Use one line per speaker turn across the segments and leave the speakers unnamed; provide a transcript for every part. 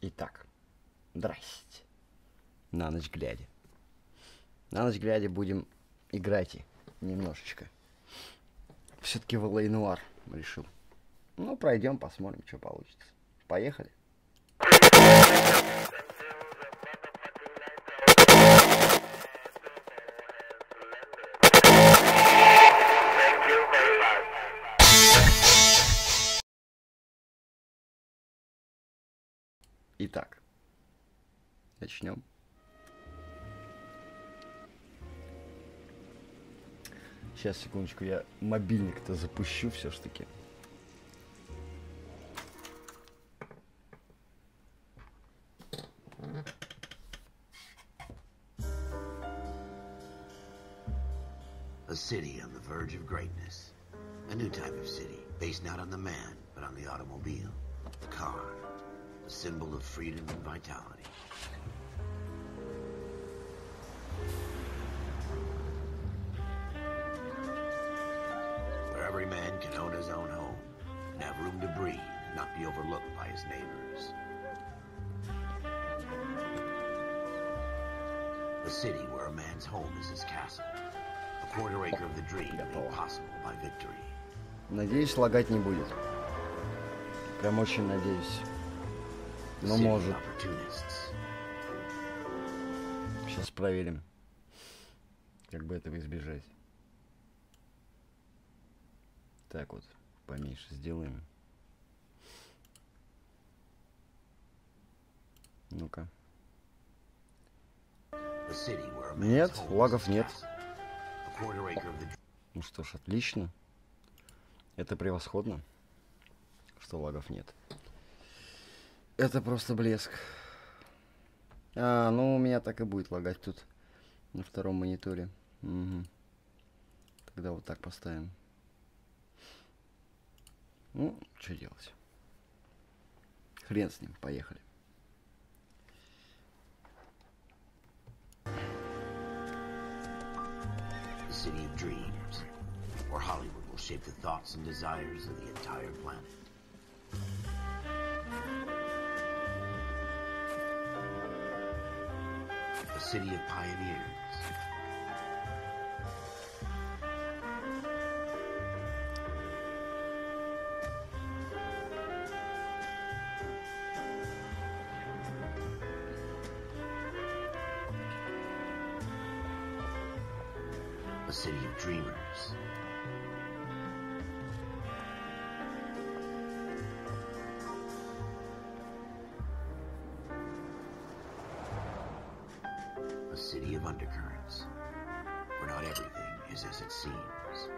Итак, здрасте. На ночь глядя. На ночь глядя будем играть немножечко. Все-таки в Нуар решил. Ну, пройдем, посмотрим, что получится. Поехали. Итак, начнем. Сейчас, секундочку, я мобильник-то запущу все-таки.
A city on the verge of greatness. A new type of city, based not on the man, but on the automobile, the car. A symbol of freedom and vitality. Where every man can own his own home and have room to breathe and not be overlooked by his neighbors. A city where a man's home is his castle. A quarter acre of the dream made possible by victory.
Надеюсь, лагать не будет. Прям очень надеюсь. Но может. Сейчас проверим, как бы этого избежать. Так вот, поменьше сделаем. Ну-ка. Нет, лагов нет. Ну что ж, отлично. Это превосходно, что лагов нет. Это просто блеск. Ну у меня так и будет лагать тут на втором мониторе. Угу. Тогда вот так поставим. Ну, что делать? Хрен с ним, поехали.
City of dreams, where Hollywood will shape the thoughts and desires of the entire planet. A city of pioneers. A city of dreamers. A city of undercurrents, where not everything is as it seems.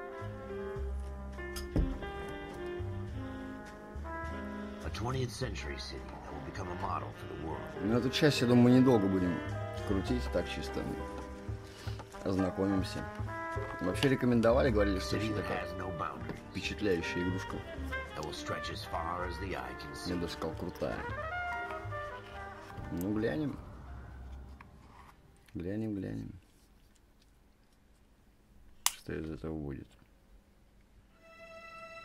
A 20th century city that will become a model for the world.
Ну, эту часть, я думаю, недолго будем крутить, так чисто ознакомимся. Вообще рекомендовали, говорили, что это такая впечатляющая игрушка. Я даже сказал, крутая. Ну, глянем. Глянем. Что из этого будет.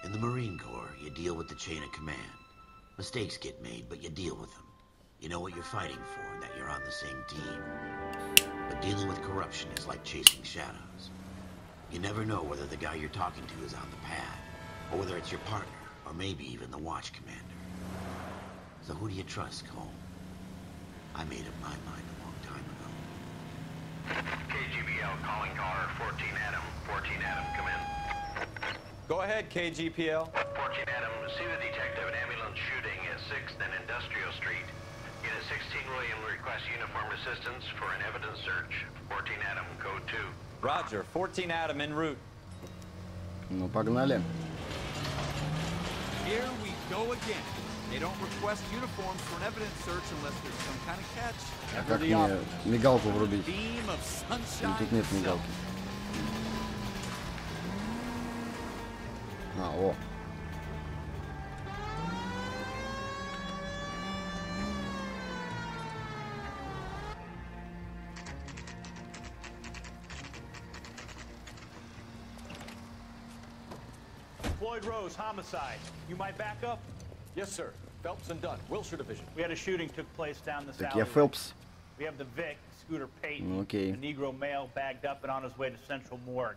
In the Marine Corps, you deal with the chain of command. Mistakes get made, but you deal with them. You know what you're fighting for and that you're on the same team. But dealing with corruption is like chasing shadows. You never know whether the guy you're talking to is on the pad, or whether it's your partner, or maybe even the watch commander. So who do you trust, Cole? I made up my mind a long time ago.
KGPL calling caller 14 Adam. 14 Adam, come in.
Go ahead, KGPL.
14 Adam, see the detective in ambulance shooting at 6th and Industrial Street. Unit 16 William requests uniform assistance for an evidence search. 14 Adam, code 2.
Roger, 14 Adam en route.
Ну, погнали.
Here we go again. They don't request uniforms for an evidence search unless there's some kind of catch.
А как мне мигалку врубить?
Beam of sunshine.
Тут нет мигалки. О.
Floyd Rose, homicide. You might back up?
Yes, sir.
Phelps and Dunn, Wilshire Division.
We had a shooting took place down the
Так, я
south.
Фелпс.
We have the Vic, Scooter Payton,
Ну, окей.
a Negro male bagged up and on his way to Central Morgue.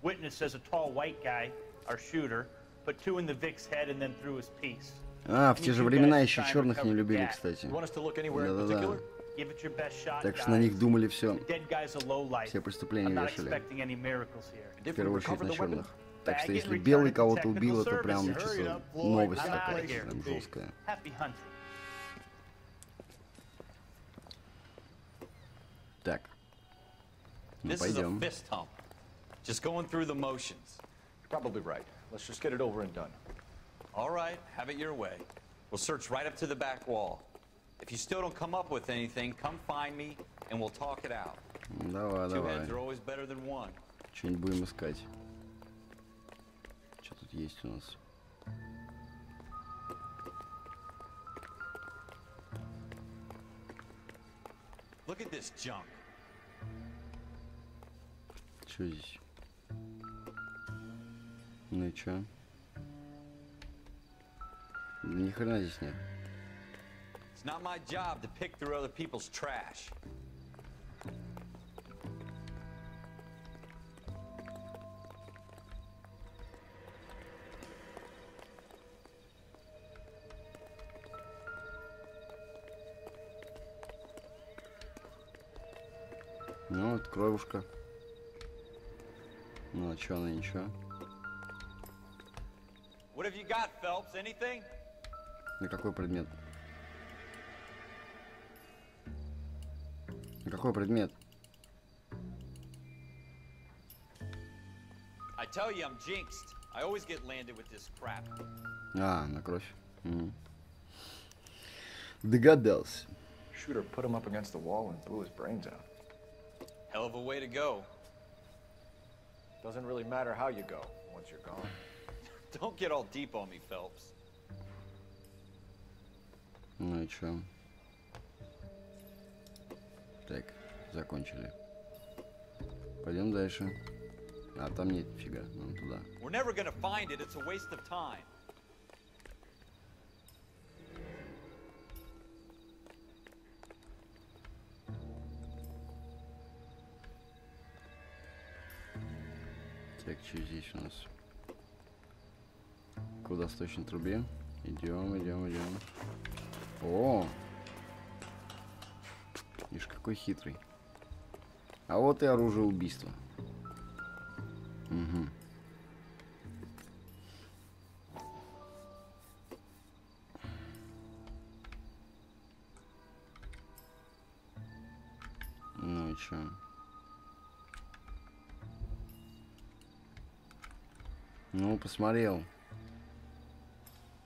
Witness says a tall white guy, our shooter, put 2 in the Vic's head and then threw his piece.
А, в те же времена еще черных не любили, кстати.
You want us to look anywhere in
Да-да-да.
particular?
Give it your best shot,
Так что на них
guys.
думали все.
The dead guy's a low life.
Все преступления
I'm not
вешали.
expecting any miracles here.
В первую очередь на черных. Так что
Bag it
если
and
белый
return it to
кого-то
technical
убил, это
service.
прям
Hurry
чисто
up, Floyd.
новость
I'm outta
такая,
here.
прям жесткая.
Happy hunting.
Так. Ну,
This is a
пойдем.
fist hump. Just going through the motions.
You're probably right. Let's just get it over and done.
All right, have it your way. We'll search right up to the back wall. If you still don't come up with anything, come find me, and we'll talk it out.
Давай,
Two
давай.
heads are always better than one.
Что-нибудь будем искать. Что тут есть у нас?
Look at this junk.
Что здесь? Ну и чё? Да ни хрена здесь нет.
It's not my job to pick through other people's trash.
Ну, вот кровушка. Ну, а чё она, ничего?
What have you got, Phelps? Anything?
На какой предмет? На какой предмет?
I tell you, I'm jinxed. I always get landed with this crap.
А, на кровь. Догадался.
Shooter put him up against the wall and blew his brains out.
Hell of a way to go.
Doesn't really matter how you go once you're gone.
Don't get all deep on me, Phelps.
Ну и чё? Так, закончили. Пойдем дальше. А, там нет нифига. Нам туда.
We're never gonna find it. It's a waste of time.
Так, что здесь у нас? К водосточной трубе. Идем, идем, идем. О! Ишь, какой хитрый. А вот и оружие убийства. Угу. Ну и чё? Ну, посмотрел.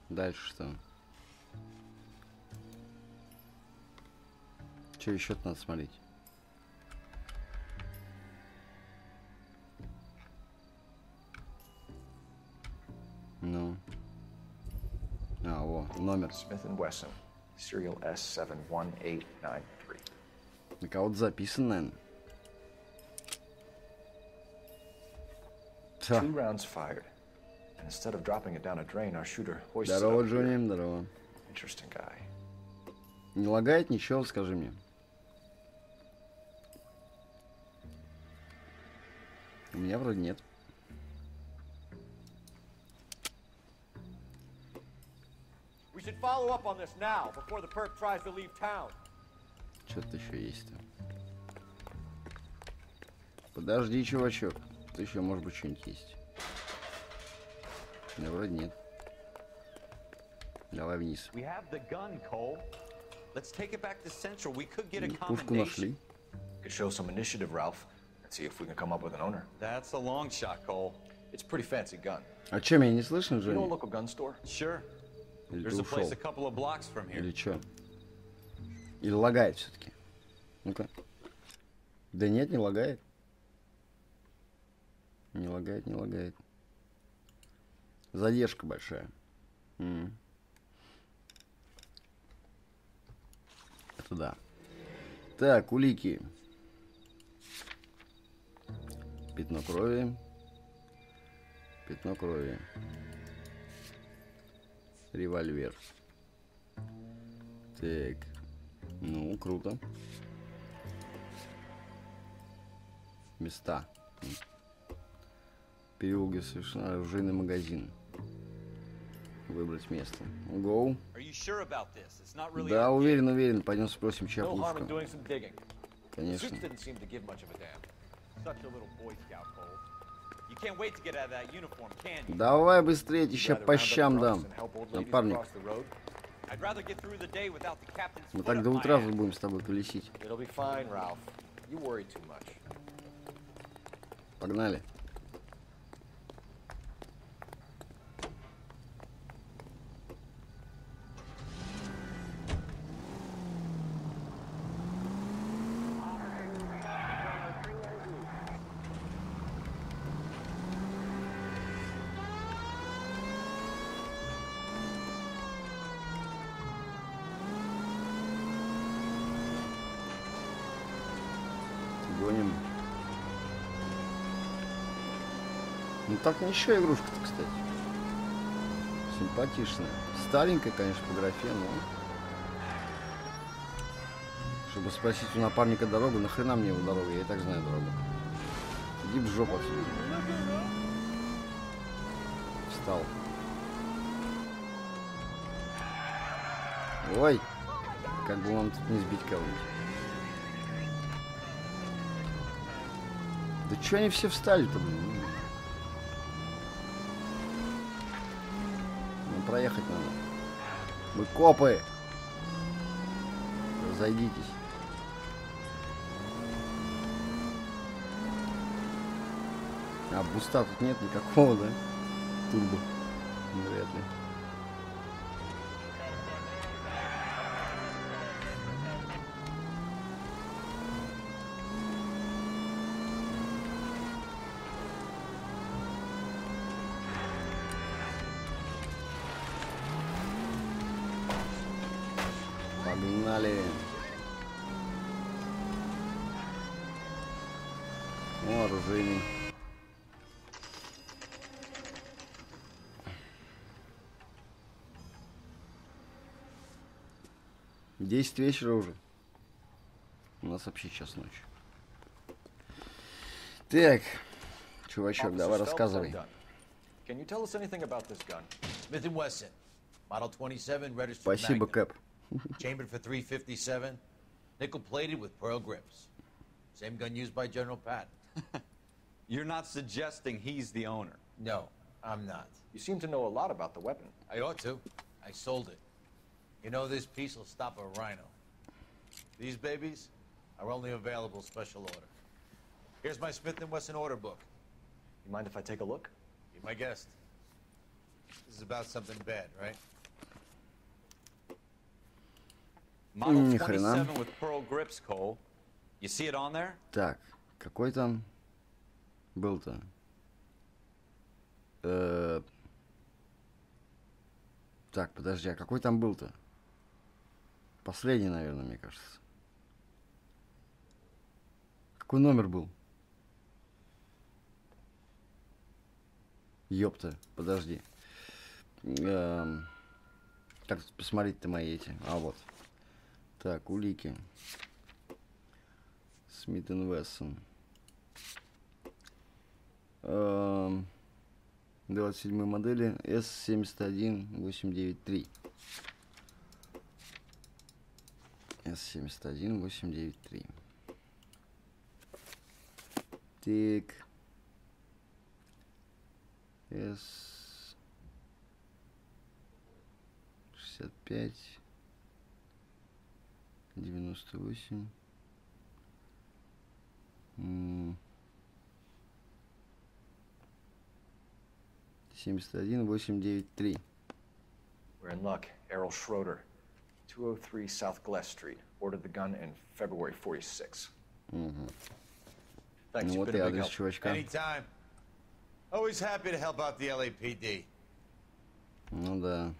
Дальше что? Что еще надо смотреть? Ну. А, о, номер.
Smith & Wesson, serial S71893.
На кого-то записан, наверное. Ха.
2 rounds fired. And instead of dropping it down a drain, our shooter hoists it
Здорово,
up here.
Джонни, здорово.
Interesting guy.
Не лагает ничего, скажи мне. У меня вроде нет.
We should follow up on this now, before the perp tries to leave town.
Что-то еще есть-то. Подожди, чувачок. Тут еще, может быть, что-нибудь есть. Да, вроде нет. Давай вниз.
We have the gun, Cole. Let's take it back to Central. We could get a
Пушку
commendation.
нашли.
Could show some initiative, Ralph, and see if we can come up with an owner.
That's a long shot, Cole.
It's a pretty fancy gun.
А че, меня не слышно,
You know a
Джонни?
local gun store?
Sure.
Или
There's
ты
a place
ушел?
a couple of blocks from here.
Или что? Или лагает все-таки? Ну-ка. Да нет, не лагает. Не лагает, не лагает. Задержка большая. Это да. Так, улики. Пятно крови. Пятно крови. Револьвер. Так. Ну, круто. Места. Переулки совершенно оружейный магазин. Выбрать место. Go. Да, уверен. Пойдем спросим, чья пушка. Конечно. Давай быстрее, еще по щам дам. Напарник. Мы так до утра тут будем с тобой колесить. Погнали. Гоним. Ну так ничего игрушка-то, кстати. Симпатичная. Старенькая, конечно, по графе, но... Чтобы спросить у напарника дорогу, нахрена мне его дорога? Я и так знаю дорогу. Иди в жопу отсюда. Встал. Ой! Как бы вам тут не сбить кого-нибудь. Да чё они все встали-то, блин? Ну, проехать надо. Мы копы! Разойдитесь. А буста тут нет никакого, да? Турбо. Вряд ли. Погнали. О, оружейный. Десять вечера уже. У нас вообще час ночи. Так, чувачок, давай рассказывай.
Can you tell us anything about this gun?
Smith & Wesson, Model 27, registered
Спасибо,
Magnum.
Кэп.
Chambered for 357, nickel-plated with pearl grips. Same gun used by General Patton.
You're not suggesting he's the owner?
No, I'm not.
You seem to know a lot about the weapon.
I ought to. I sold it. You know, this piece will stop a rhino. These babies are only available special order. Here's my Smith & Wesson order book.
You mind if I take a look?
Be my guest. This is about something bad, right?
Model 27 with pearl grips, Cole. You see it on there?
Так, какой там был-то? Так, подожди, а какой там был-то? Последний, наверное, мне кажется. Какой номер был? Ёпта, подожди. Как тут посмотреть-то мои эти? А, вот. Так, улики. Смит & Вессон. 27 модели S71893. S71893. Так. S65 98. 71893.
We're in luck. Errol Schroeder, 203 South Glass Street. Ordered the gun in February 46.
Thanks,
Ну вот и адрес чувачка.
Anytime. Always happy to help out the LAPD.
Ну да.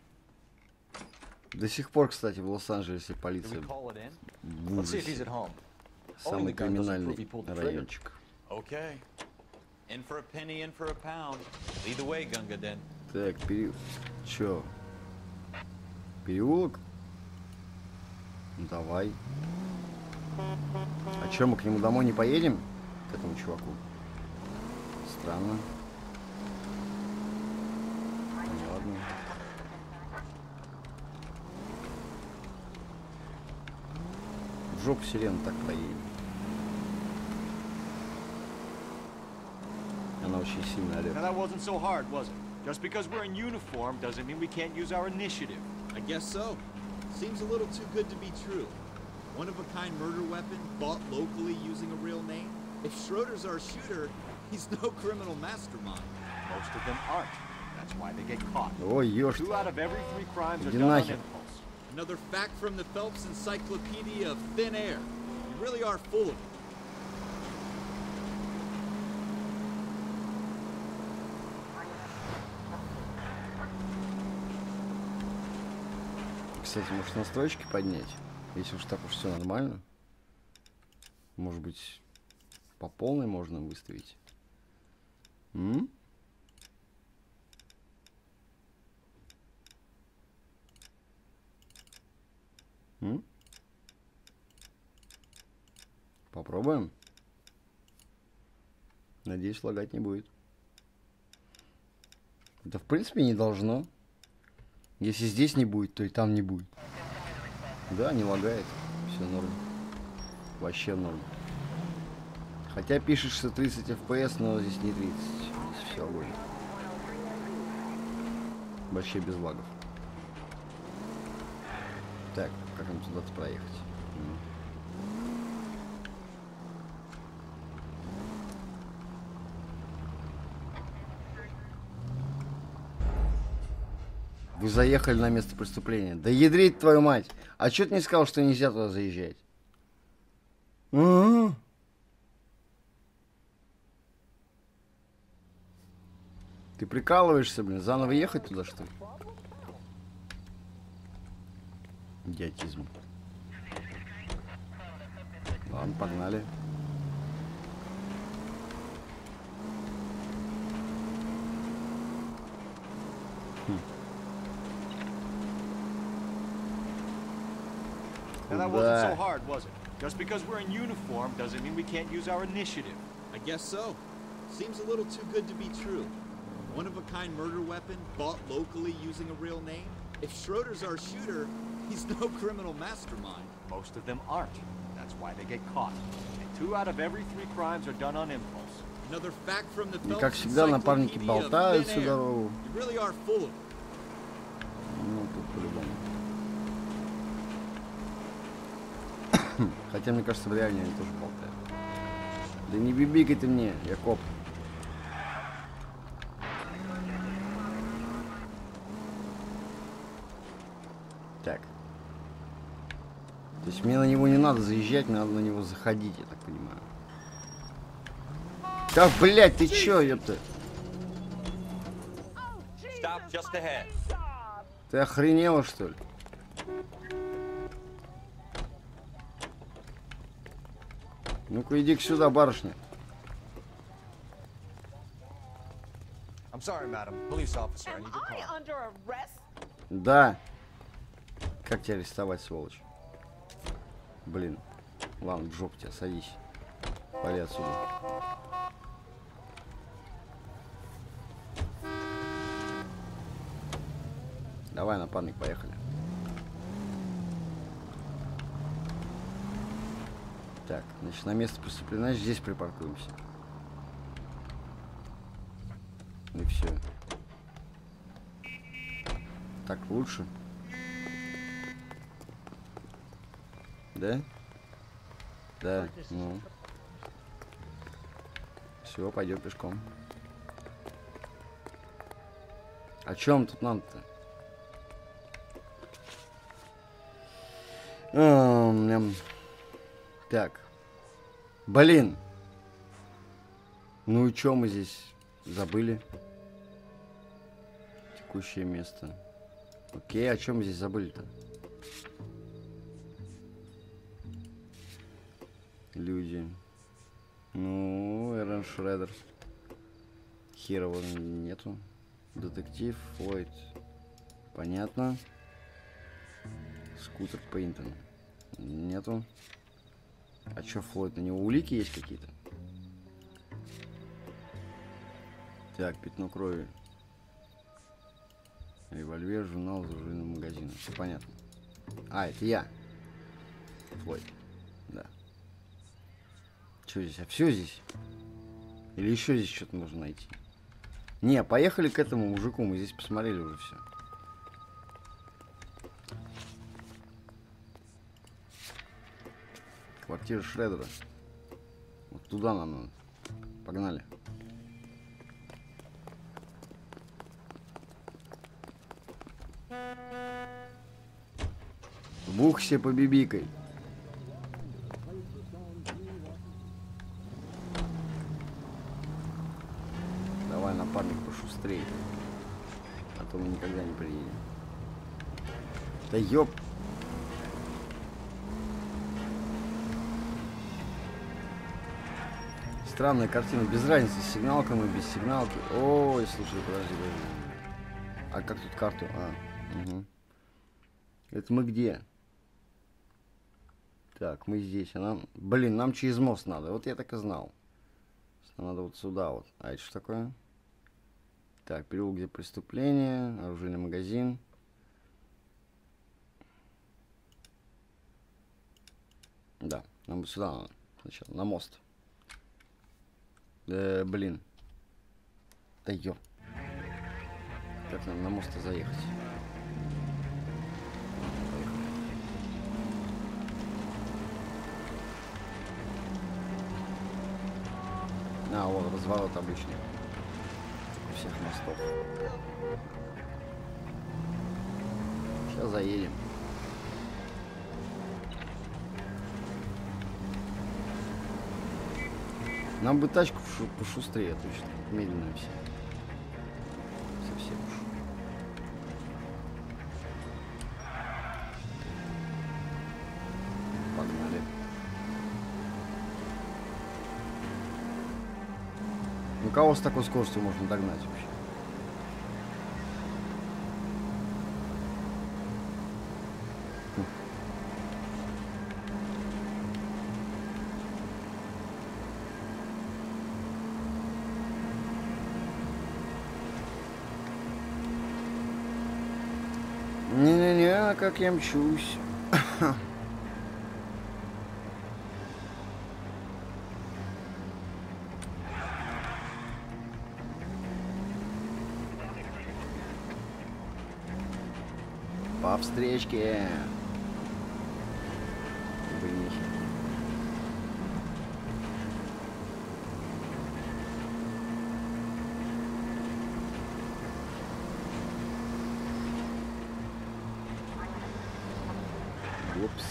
До сих пор, кстати, в Лос-Анджелесе полиция в
Let's see if he's
ужасе.
at home.
Самый криминальный райончик.
Okay. In for a penny, in for a pound. Lead the way, Gunga Den.
Так, чё? Переулок? Ну, давай. А чё, мы к нему домой не поедем? К этому чуваку? Странно. Ну, ладно. В жопу сирену так поедем. Она очень сильно орёт.
Now that wasn't so hard, was it? Just because we're in uniform doesn't mean we can't use our initiative.
I guess so. Seems a little too good to be true. One-of-a-kind murder weapon bought locally using a real name? If Schroeder's our shooter, he's no criminal mastermind.
Most of them aren't. That's why they get caught.
Ой, ёшт.
2 out of every 3 crimes are
Иди
done on
нахер.
impulse.
Another fact from the Phelps Encyclopedia of Thin Air. You really are full of it.
Кстати, может настройки поднять? Если уж так уж все нормально. Может быть, по полной можно выставить? М? М? Попробуем. Надеюсь, лагать не будет. Да в принципе не должно. Если здесь не будет, то и там не будет. Да, не лагает. Все норм. Вообще норм. Хотя пишет, что 30 FPS, но здесь не 30. Здесь все огонь. Вообще без лагов. Так, как нам туда-то проехать? Вы заехали на место преступления. Да ядрить твою мать! А чё ты не сказал, что нельзя туда заезжать? Ты прикалываешься, блин? Заново ехать туда, что ли? Идиотизм. Ладно, погнали.
Now that wasn't so hard, was it? Just because we're in uniform doesn't mean we can't use our initiative.
I guess so. Seems a little too good to be true. One-of-a-kind murder weapon bought locally using a real name? If Schroeder's our shooter, he's no criminal mastermind.
Most of them aren't. That's why they get caught. 2 out of every 3 crimes are done on impulse.
Another fact from the
И как всегда напарники болтают всю дорогу.
You really are full of it.
Ну, тут по-любому. Хотя, мне кажется, в реальне они тоже болтают. Да не бибикай ты мне, я коп. Так. То есть мне на него не надо заезжать, мне надо на него заходить, я так понимаю. Да, блядь, ты чё, ёпта?
Stop just ahead.
Ты охренела, что ли? Ну-ка, иди-ка сюда, барышня.
I'm sorry, madam. Police officer, I need your car.
Да. Как тебя арестовать, сволочь? Блин. Ладно, в жопу тебя, садись. Пали отсюда. Давай, напарник, поехали. Так, значит, на место преступления, значит, здесь припаркуемся. И все. Так лучше. Да? Да, ну. Все, пойдем пешком. О чем тут надо-то? Так. Блин. Ну и что мы здесь забыли? Текущее место. Окей, о чем мы здесь забыли-то? Люди. Ну, Эрен Шредер. Херова нету. Детектив, Флойд. Понятно. Скутер Пейнтон. Нету. А чё, Флойд, на него улики есть какие-то? Так, пятно крови. Револьвер, журнал, оружейный магазин. Все понятно. А, это я. Флойд. Да. Что здесь? А все здесь? Или еще здесь что-то можно найти? Не, поехали к этому мужику. Мы здесь посмотрели уже все. Квартира Шредера. Вот туда нам надо. Погнали. Бухся по бибикой. Давай, напарник, пошустрее. А то мы никогда не приедем. Да ёп. Странная картина. Без разницы, с сигналкой мы, без сигналки. Ой, слушай, подожди. А как тут карту? А, угу. Это мы где? Так, мы здесь. А нам... Блин, нам через мост надо. Вот я так и знал. Нам надо вот сюда вот. А это что такое? Так, переулок, где преступление. Оружейный магазин. Да, нам сюда надо. Сначала на мост. Блин. Да ё. Как нам на мост заехать? А, вот, разворот обычный. У всех мостов. Сейчас заедем. Нам бы тачку пошустрее, точно. Медленно все. Совсем уж. Погнали. Ну кого с такой скоростью можно догнать вообще? Не-не-не, как я мчусь. По встречке. Блин. Упс.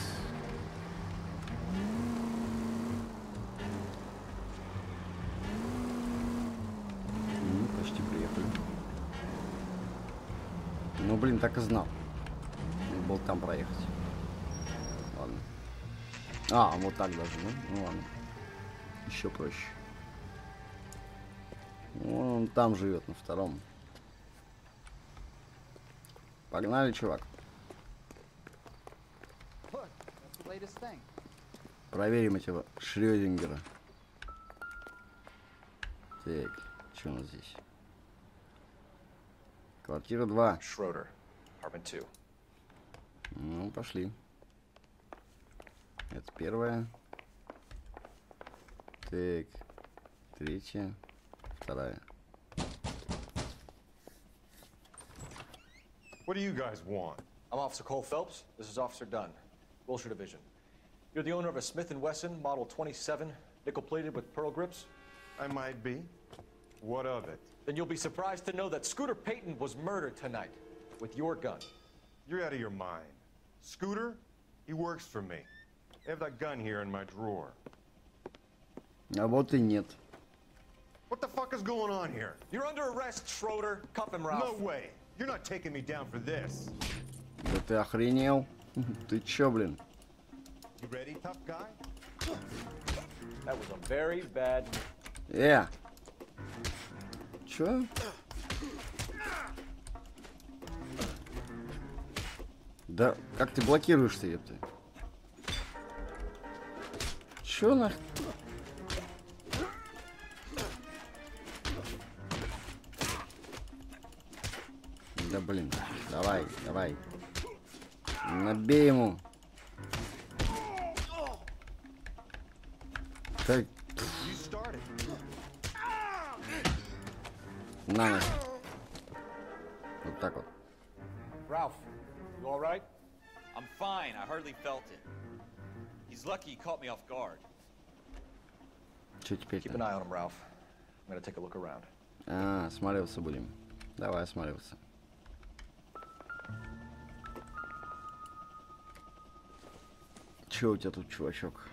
Почти приехали. Ну, блин, так и знал. Надо было там проехать. Ладно. А, вот так даже, да? Ну ладно. Еще проще. Он там живет, на втором. Погнали, чувак. Проверим этого Шрёдингера. Так, что у нас здесь? Квартира 2.
Schroeder, apartment 2.
Ну, пошли. Это первая. Так, третья, вторая.
What do you guys want?
I'm Officer Cole Phelps. This is Officer Dunn, Wilshire Division. You're the owner of a Smith & Wesson Model 27, nickel-plated with pearl grips?
I might be. What of it?
Then you'll be surprised to know that Scooter Payton was murdered tonight with your gun.
You're out of your mind. Scooter? He works for me. I have that gun here in my drawer.
А вот и нет.
What the fuck is going on here?
You're under arrest, Schroeder. Cuff him, Ralph.
No way. You're not taking me down for this.
Да ты охренел? Ты чё, блин?
You ready, tough guy?
That was a very bad...
Чё? Да как ты блокируешь-то, ёпта? Чё нахуй? Да блин, давай, давай. Набей ему. Как? На нас. Вот так вот.
Ralph, you all right?
I'm fine. I hardly felt it. He's lucky he caught me off guard.
Чё теперь?
Keep an eye on him, Ralph. I'm gonna take a look around.
А, осматриваться будем. Давай осматриваться. Чё у тебя тут, чувачок?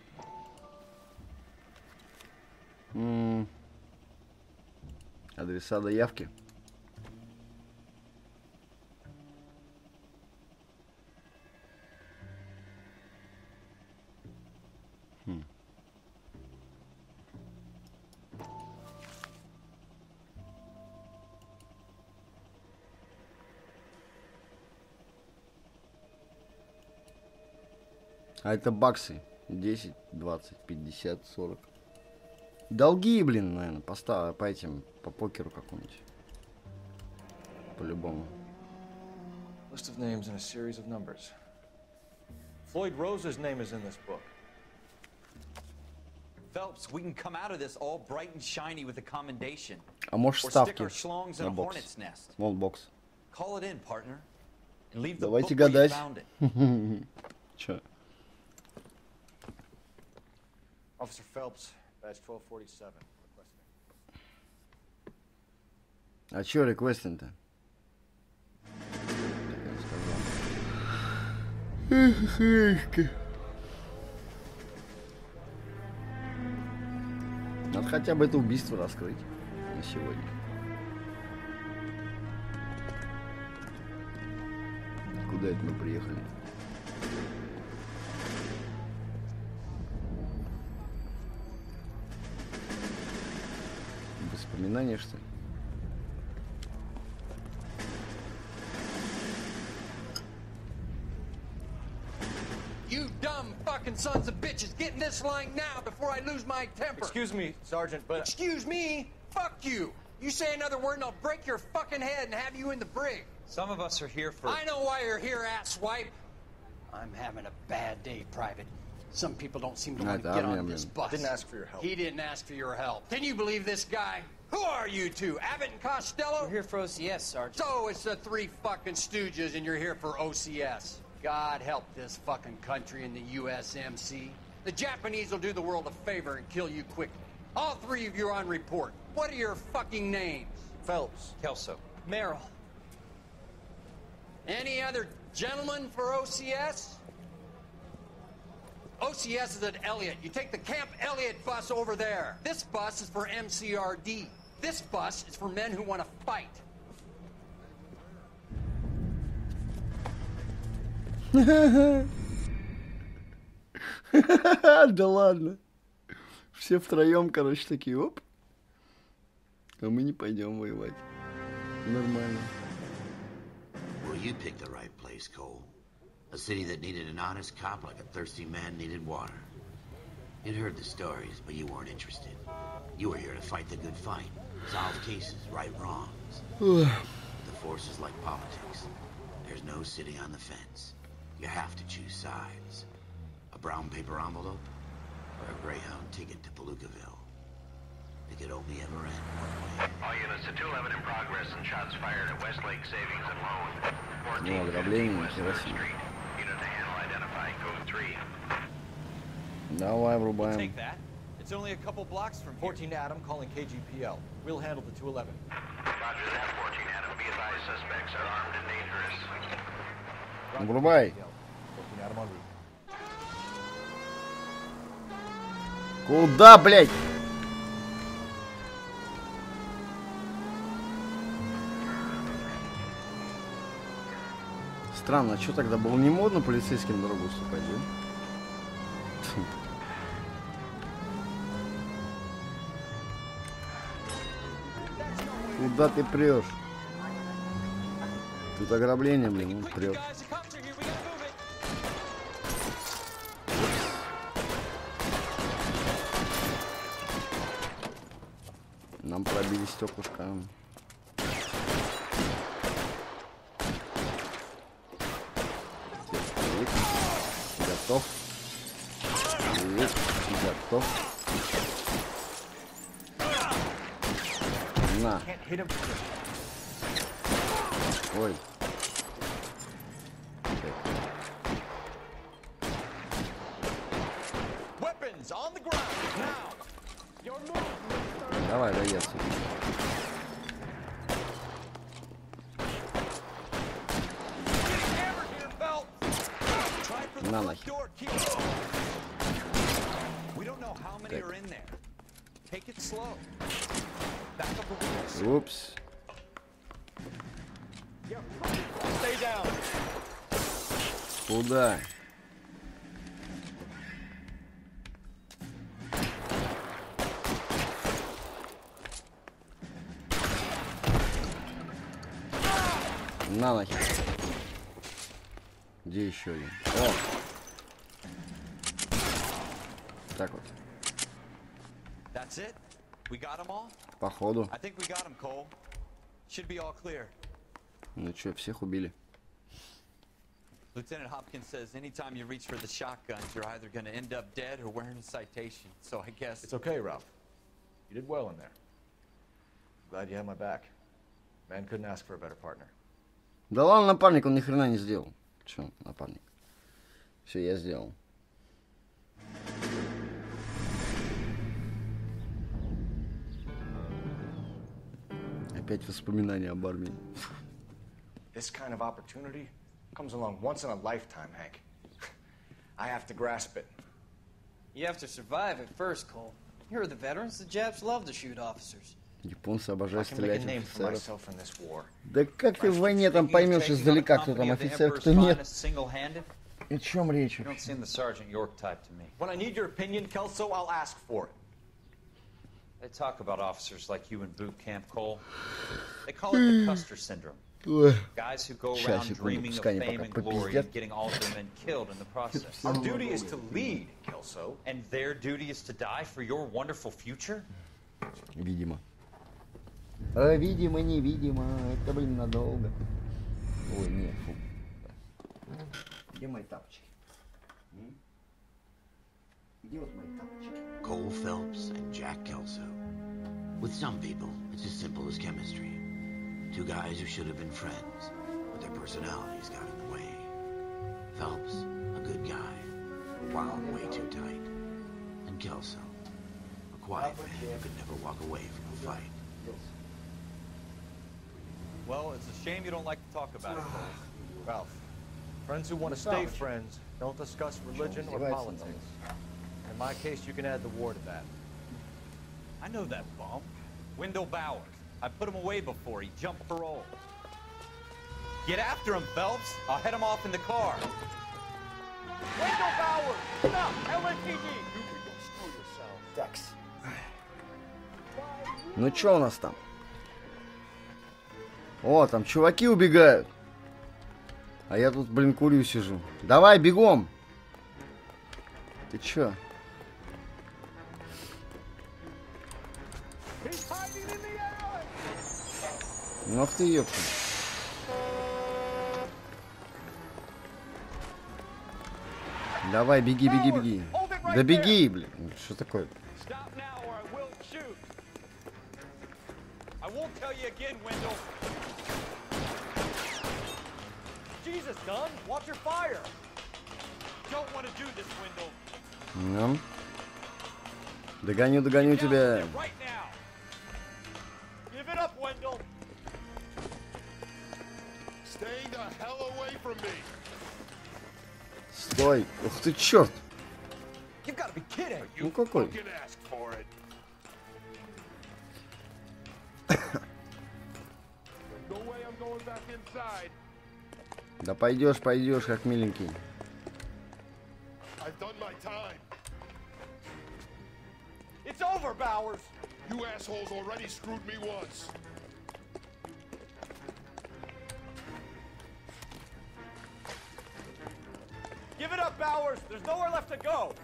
Адреса доявки. А это баксы. 10, 20, 50, 40. Долги, блин, наверное, поставь по этим, по покеру какому-нибудь. По-любому.
List of names and a series of numbers. Floyd Rose's name is in this book.
Phelps, we can come out of this all bright and shiny with a commendation.
А можешь
Or stick
ставки
our schlongs in
на
a
бокс.
hornet's nest.
Вон бокс.
Call it in, partner. And leave the
Давайте
book where you
гадать.
found it.
Чё?
Officer Phelps, badge 1247. Requesting.
А чё реквестинг-то? Надо хотя бы это убийство раскрыть на сегодня. Куда это мы приехали? Воспоминания, что ли?
You dumb fucking sons of bitches, get in this line now before I lose my temper.
Excuse me, Sergeant, but...
Excuse me? Fuck you. You say another word and I'll break your fucking head and have you in the brig.
Some of us are here for...
I know why you're here, asswipe. I'm having a bad day, Private. Some people don't seem to want to get on this bus.
Didn't ask for your help.
He didn't ask for your help. Can you believe this guy? Who are you two? Abbott and Costello?
We're here for OCS, Sergeant.
So it's the three fucking stooges and you're here for OCS. God help this fucking country and the USMC. The Japanese will do the world a favor and kill you quickly. All three of you are on report. What are your fucking names?
Phelps.
Kelso.
Merrill.
Any other gentlemen for OCS? OCS is at Elliott. You take the Camp Elliott bus over there. This bus is for MCRD. This bus is for men who want to fight.
Да ладно. Все втроем, короче, такие, оп. А мы не пойдем воевать. Нормально.
Well, you picked the right place, Cole. A city that needed an honest cop like a thirsty man needed water. You'd heard the stories, but you weren't interested. You were here to fight the good fight, solve cases, right wrongs. The force is like politics. There's no sitting on the fence. You have to choose sides. A brown paper envelope or a Greyhound ticket to Palookaville. It could only ever end one way.
All units to 211 in progress and shots fired at Westlake Savings and Loan.
Ну,
1415
ограбление,
West
ничего
3rd
себе.
Street. Unit to handle identifying code 3.
Давай, врубаем.
Take that. It's only a couple blocks from here.
14 Adam calling KGPL. We'll handle the 211.
Roger that, 14 Adam. Be advised, suspects are armed and dangerous.
Врубай.
14 Adam en route.
Куда, блядь? Странно, а что тогда было не модно полицейским на дорогу уступать, да? Куда ты прешь? Тут ограбление, блин, он прет. Нам пробили стеклышко. Готов. Готов. На. Ой. Давай, доедь. На нахер. Упс. Куда? На нахер. Где еще один? О! Так вот. Походу. Ну что, всех убили.
Lieutenant Hopkins says anytime you reach for the shotguns, you're either going to end up dead or wearing a citation. So I guess
it's okay, Ralph. You did well in there. Glad you had my back. Man couldn't ask for a better partner.
Да ладно, напарник, он ни хрена не сделал. Че, напарник? Все, я сделал. Опять воспоминания об армии.
This kind of opportunity comes along once in a lifetime, Hank. I have to grasp it.
You have to survive at first, Cole. Here are the veterans. The Japs love to shoot officers.
Японцы обожают стрелять в офицеров.
Да
Да как ты в войне там поймешь издалека, кто там офицер, кто нет? О чем речь?
You don't seem the Sergeant York type to me.
When I need your opinion, Kelso, I'll ask for it.
They talk about officers like you in boot camp, Cole. They call it the Custer syndrome. Guys who go around dreaming of fame and glory and getting all of their men killed in the process.
Our duty is to lead, Kelso.
And their duty is to die for your wonderful future?
Видимо. А, видимо, невидимо. Это, блин, надолго. Ой, нет, фу. Где мои тапочки? Где вот мои тапочки?
Cole Phelps and Jack Kelso. With some people, it's as simple as chemistry. Two guys who should have been friends, but their personalities got in the way. Phelps, a good guy, wound way too tight. And Kelso, a quiet man who could never walk away from a fight.
Well, it's a shame you don't like to talk about it, Cole.
Ralph, friends who want to stay friends don't discuss religion or politics. In my case, you can add the war to that.
I know that bum. Wendell Bowers. I put him away before. He jumped parole. Get after him, Phelps. I'll head him off in the car.
Wendell Bowers! Stop! LSPD! You can go screw yourself.
Такс. Ну чё у нас там? О, там чуваки убегают. А я тут, блин, курю сижу. Давай, бегом! Ты чё? Ну ты ёпта. Давай, беги, беги, беги. Да беги, блин. Что такое? Ну. Догоню, догоню тебя. Стой! Ух ты, черт! Ну какой? Да пойдешь, пойдешь, как миленький.
It's over, Bowers. You assholes already screwed me once. Give it up, Bowers. There's nowhere left to go.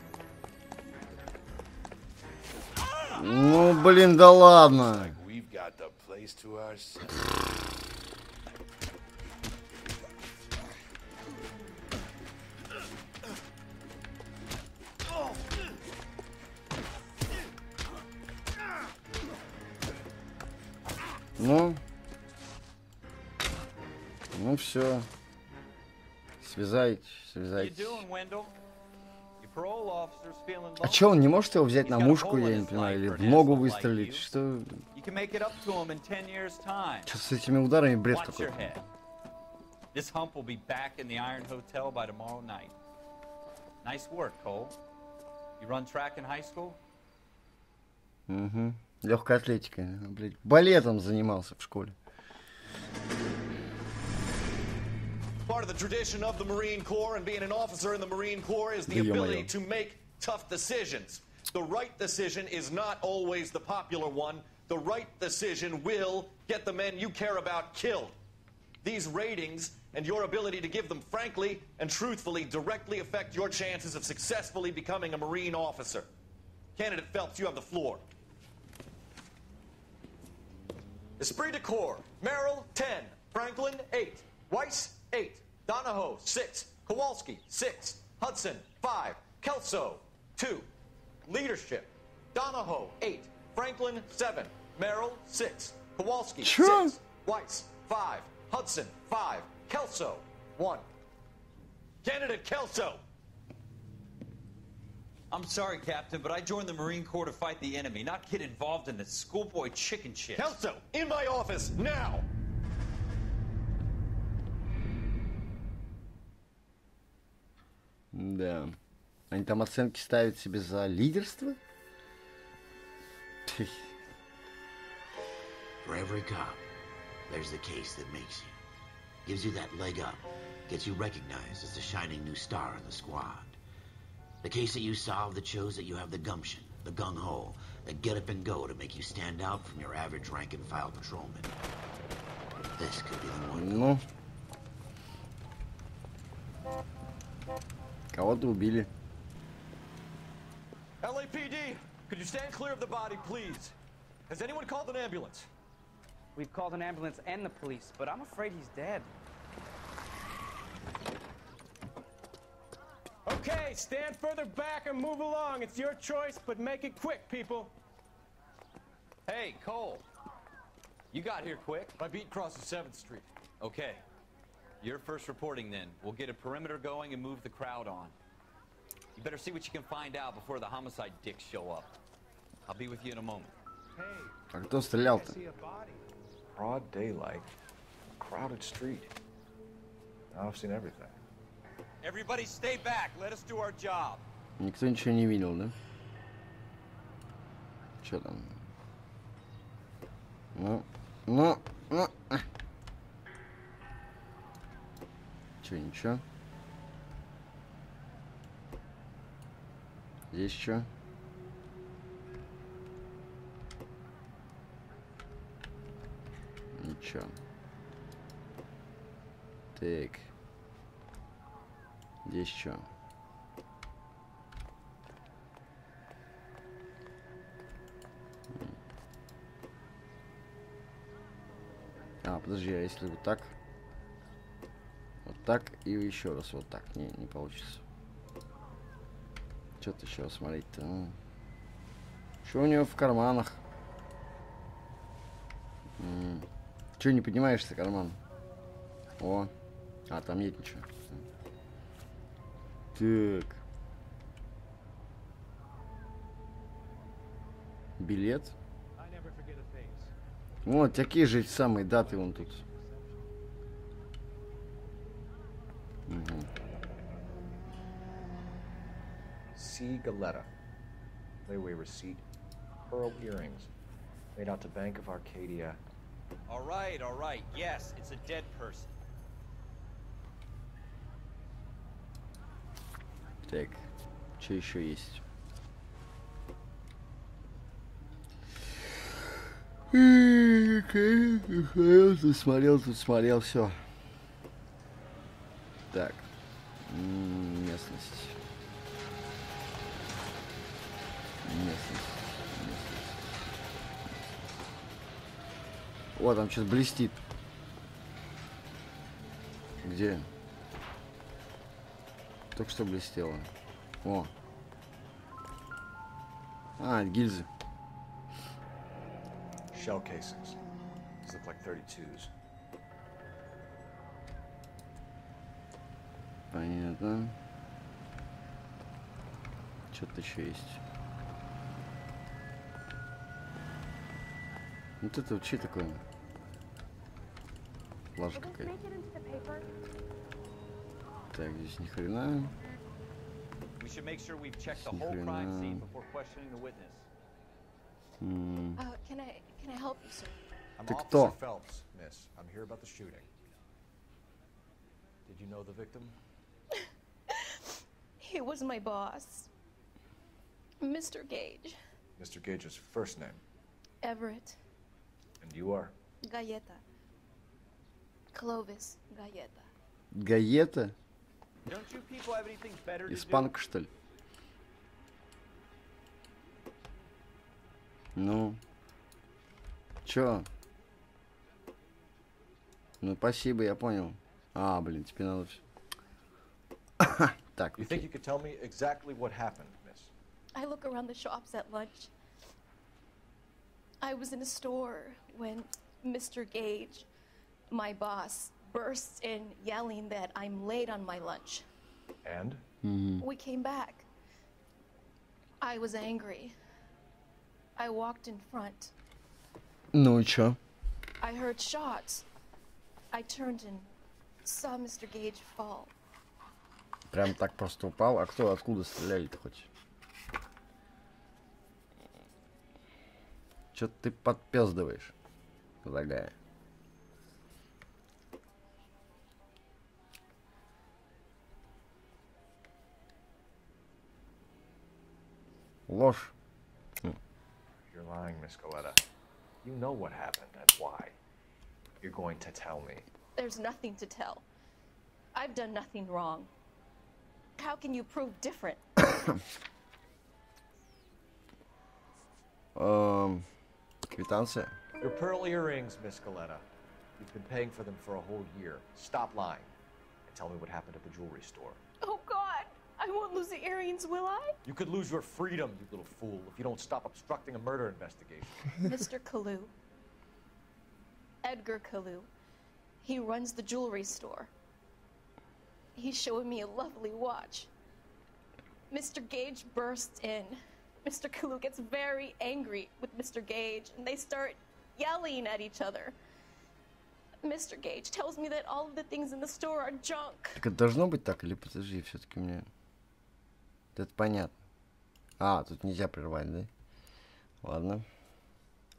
Ну, блин, да ладно.
got the place to ourselves.
Ну все. Связайте. А че, он не может его взять на мушку, я не понимаю, или в ногу выстрелить? Что? Что с этими ударами бред какой-то? Угу. Легкой атлетикой, блядь. Балетом занимался в школе.
Part of the tradition of the Marine Corps and being an officer in the Marine Corps is the ability to make tough decisions. The right decision is not always the popular one. The right decision will get the men you care about killed. These ratings and your ability to give them frankly and truthfully directly affect your chances of successfully becoming a Marine officer. Candidate Phelps, you have the floor. Esprit de Corps, Merrill, 10. Franklin, 8. Weiss, 8. Donahoe, 6. Kowalski, 6. Hudson, 5. Kelso, 2. Leadership, Donahoe, 8. Franklin, 7. Merrill, 6. Kowalski, 6. Weiss, 5. Hudson, 5. Kelso, 1. Candidate Kelso.
I'm sorry, Captain, but I joined the Marine Corps to fight the enemy, not get involved in this schoolboy chicken shit.
Kelso, in my office, now!
Да. Они там оценки ставят себе за лидерство?
For every cop, there's the case that makes you. Gives you that leg up. Gets you recognized as the shining new star in the squad. The case that you solve that shows that you have the gumption, the gung-ho, the get up and go to make you stand out from your average rank-and-file patrolman. This could be the one.
Ну. Кого-то убили.
LAPD, could you stand clear of the body, please? Has anyone called an ambulance?
We've called an ambulance and the police, but I'm afraid he's dead.
Okay, stand further back and move along. It's your choice, but make it quick, people.
Hey, Cole. You got here quick. My beat crosses 7th Street.
Okay. You're first reporting then. We'll get a perimeter going and move the crowd on. You better see what you can find out before the homicide dicks show up. I'll be with you in a moment.
А кто стрелял-то?
Broad daylight. Crowded street. Now I've seen everything.
Everybody stay back. Let us do our job.
Никто ничего не видел, да? Что там? Ну. Че, ничего? Здесь что? Ничего. Так. Здесь что? А, подожди, а если вот так? Вот так и еще раз вот так. Не получится. Что-то еще смотреть-то. Что у него в карманах? Че не поднимаешься, карман? О. А, там нет ничего. Так. Билет. Вот, такие же самые даты вон тут. Угу.
C. Galetta. Layaway receipt. Pearl earrings. Made out to Bank of Arcadia.
All right. Yes, it's a dead person.
Так, что еще есть? Тут смотрел, все. Так, местность. О, там что-то блестит. Где? Только что блестело. О. А, гильзы.
Shell casings. These look like 32s.
Понятно. Что-то еще есть. Вот это вот что такое? Плашка какая-то. Так, здесь ни хрена. Здесь ни хрена. Ты кто?
Did you know the victim?
He was my boss, Mr. Gage.
Mr. Gage's first name?
Everett.
And you are?
Galleta. Clovis Galleta.
Гаета?
Don't you people have anything better to do?
Испанка, что ли? Ну. Чё? Ну, спасибо, я понял. А, блин, теперь надо все. Так,
You think you could tell me exactly what happened, miss?
I look around the shops at lunch. I was in a store when Mr. Gage, my boss, bursts in yelling that I'm late on my lunch.
And?
We came back. I was angry. I walked in front.
Ну и чё?
I heard shots. I turned and saw Mr. Gage fall.
Прям так просто упал? А кто, откуда стреляли-то хоть? Чё ты подпёздываешь, дорогая? Ложь.
You're lying, Miss Galetta. You know what happened and why. You're going to tell me.
There's nothing to tell. I've done nothing wrong. How can you prove different?
Квитанция.
Your pearl earrings, Miss Galetta. You've been paying for them for a whole year. Stop lying and tell me what happened at the jewelry store.
Oh, God. I won't lose the earrings, will I?
You could lose your freedom, you little fool, if you don't stop obstructing a murder investigation.
Mr. Kalu. Edgar Kalu. He runs the jewelry store. He's showing me a lovely watch. Mr. Gage bursts in. Mr. Kalu gets very angry with Mr. Gage, and they start yelling at each other. Mr. Gage tells me that all of the things in the store are junk.
Так это должно быть так, или подожди, все-таки мне... Это понятно. А, тут нельзя прервать, да? Ладно.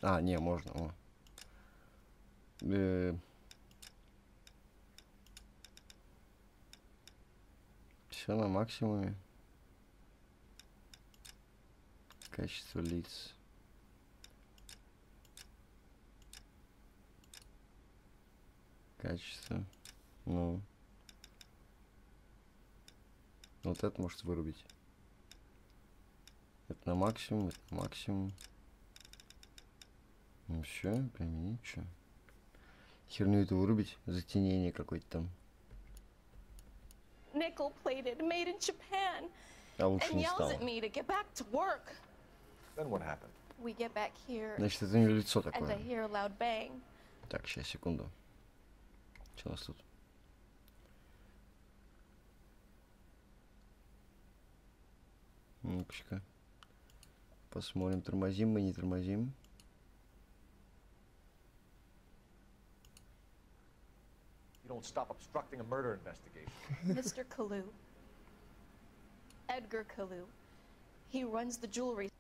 А, не, можно. О. Все на максимуме. Качество лиц. Качество. Ну. Вот это может вырубить. Это на максимум, это на максимум. Ну все, применить что? Херню это вырубить, затенение какое-то там.
Nickel plated, made in Japan.
А лучше
and
не
yells
стало.
at me to get back to work.
Then what happened?
We get back here.
Значит, это у нее лицо
And I
такое.
hear a loud bang.
Так, сейчас, секунду. Что у нас тут? Ну-ка. Посмотрим, тормозим мы, не тормозим.
You don't stop obstructing a murder investigation.
Mr. Kalu. Edgar Kalu. He runs the jewelry.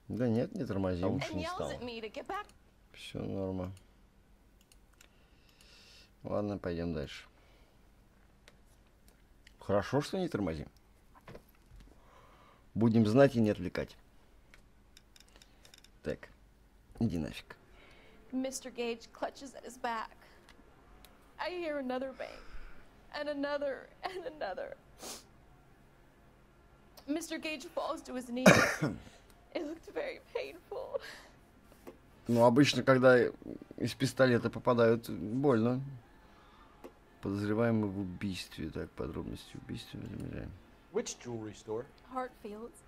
Да нет, не тормозим, лучше
And
не
yells
стало.
at me to get back.
Все норма. Ладно, пойдем дальше. Хорошо, что не тормозим. Будем знать и не отвлекать. Так, иди нафиг.
Mr. Gage clutches at his back. I hear another bang. And another, and another. Mr. Gage falls to his knees. It looked very painful.
Ну, обычно, когда из пистолета попадают, больно. Подозреваемый в убийстве. Так, подробности убийства замеряем.
Which jewelry store?
Hartfield's.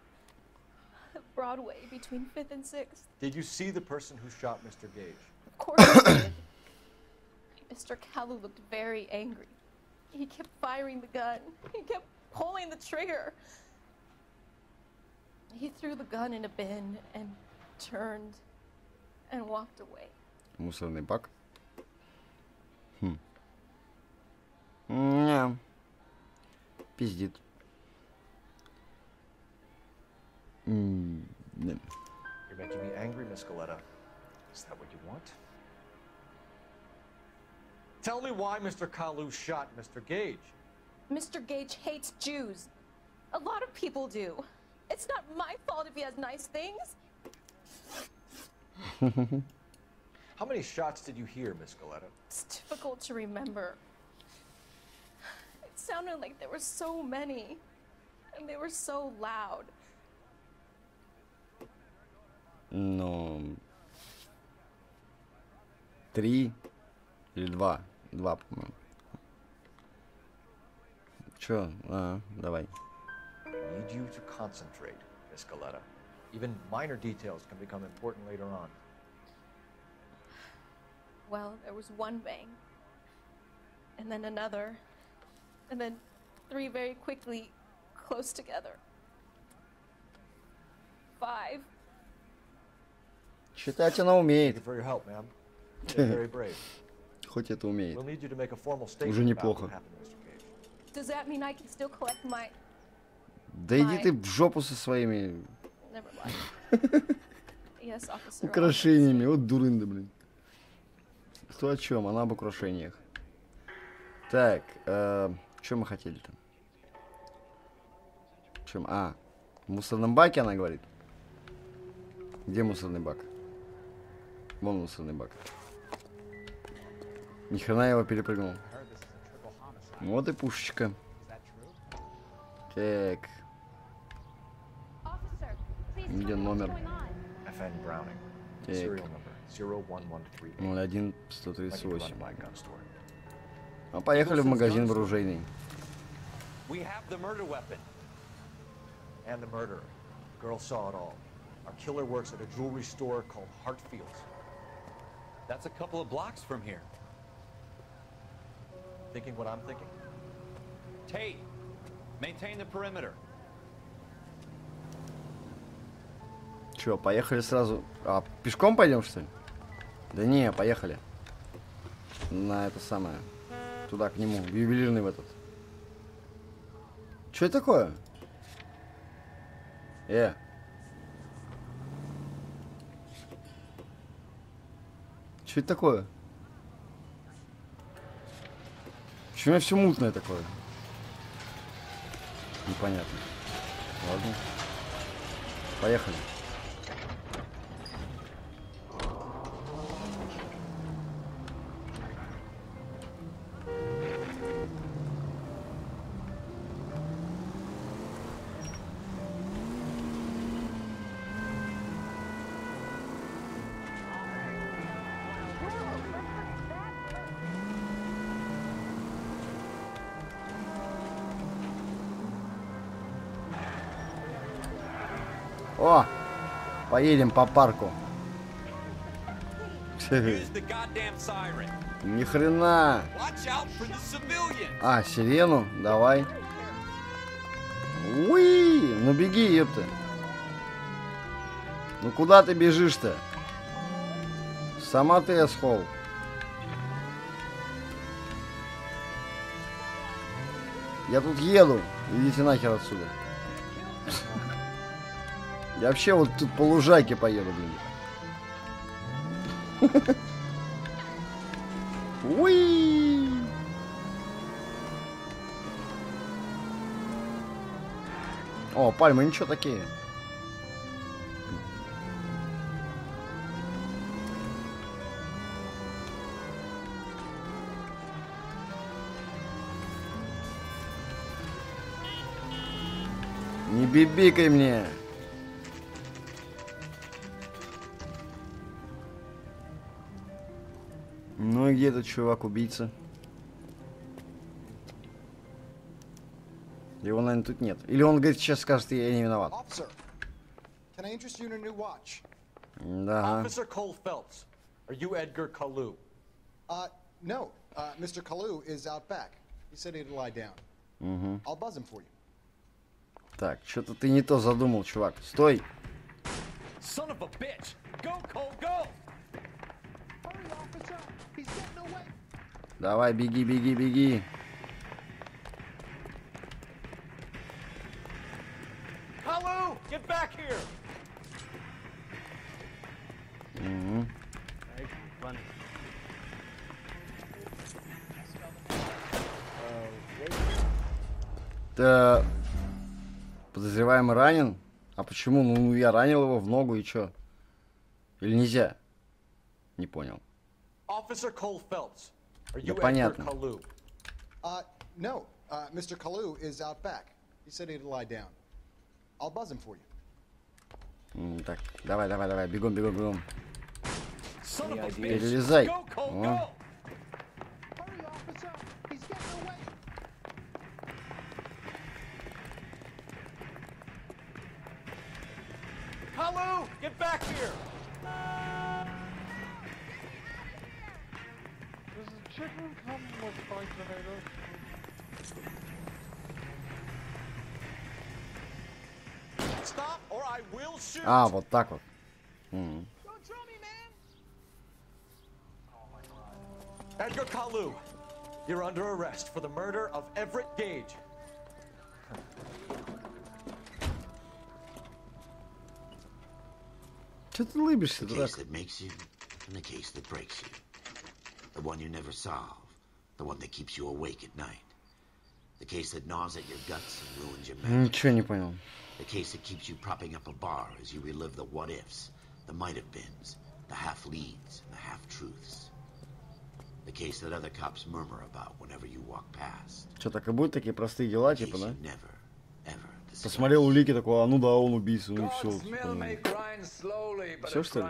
Broadway, between 5th and 6th.
Did you see the person who shot Mr. Gage?
Of course I did. Mr. Kalu looked very angry. He kept firing the gun. He kept pulling the trigger. He threw the gun in a bin and turned and walked away.
Мусорный бак. Не. Пиздит.
You're making me angry, Miss Galetta. Is that what you want?
Tell me why Mr. Kalu shot Mr. Gage.
Mr. Gage hates Jews. A lot of people do. It's not my fault if he has nice things.
How many shots did you hear, Miss Galetta?
It's difficult to remember. It sounded like there were so many, and they were so loud.
Ну, 3 или 2. 2, по-моему. Чё? Давай.
Need you to concentrate, Miss Galetta. Even minor details can become important later on.
Well, there was one bang, and then another, and then 3 very quickly, close together. 5.
Считать она умеет.
Thank you for your help, ma'am. You're very brave.
Хоть это умеет.
We'll need you to make a formal statement
Уже
about
неплохо.
what happened, Mr. Gage.
Does that mean I can still collect my...
Да иди ты в жопу со своими
Never mind. Yes, officer.
украшениями. Вот дурында, блин. Кто о чем? Она об украшениях. Так, что мы хотели-то? Чем? В мусорном баке она говорит. Где мусорный бак? Вон мусорный бак. Ни хрена я его перепрыгнул. Вот и пушечка. Так. Где номер?
FN Browning.
Так.
Serial number 01138.
01138.
My gun store.
Поехали в магазин вооружений.
We have the murder weapon.
And the murderer. Girl saw it all. Our killer works at a jewelry store called Hartfield's.
That's a couple of blocks from here.
Thinking what I'm thinking?
Tate, maintain the perimeter.
Че, поехали сразу? Пешком пойдем, что ли? Да не, поехали. На это самое. Туда, к нему, в ювелирный в этот. Че это такое? Что это такое? Почему у меня все мутное такое? Непонятно. Ладно. Поехали. О, поедем по парку. Ни хрена. Сирену, давай. Уи, ну беги, ёпта. Ну куда ты бежишь-то? Сама ты эсхол. Я тут еду. Идите нахер отсюда. Я вообще вот тут по лужайке поеду, блин. Уи! О, пальмы ничего такие. Не бибикай мне. Ну и где этот чувак-убийца? Его, наверное, тут нет. Или он, говорит, сейчас скажет, я не виноват. Да.
Officer Cole Phelps, are you Edgar Kalu?
No. Mr. Kalu is out back. He said he'd lie down. I'll buzz him for you.
Так, что-то ты не то задумал, чувак. Стой!
Son of a bitch! Go, Cole, go!
Давай, беги, беги, беги.
Kalu, get back here!
Да, подозреваемый ранен? А почему? Ну, я ранил его в ногу и чё? Или нельзя? Не понял.
Officer Cole Phelps, are you
Да понятно.
Edgar Kalu?
No. Mr. Kalu is out back. He said he'd lie down. I'll buzz him for you.
Так, давай, давай, давай, бегом, бегом, бегом.
Son of a bitch!
Перелезай.
Go, Cole,
О.
go! Kalu, get back here!
Does the chicken come with fried tomatoes?
Stop or I will shoot.
А, вот так вот.
Edgar Kalu, you're under arrest for the murder of Everett Gage.
Что ты улыбишься,
The
дурак?
case that makes you and the case that breaks you. The one you never solve. The one that keeps you awake at night. The case that gnaws at your guts and ruins your marriage.
Ничего не понял.
The case that keeps you propping up a bar as you relive the what-ifs, the might-have-beens, the half-leads, and the half-truths. The case that other cops murmur about whenever you walk past.
Что, так и будут такие простые дела, типа, да?
Never, ever discuss.
Посмотрел улики, такой, а ну да, он убийца, ну все. Все, что ли?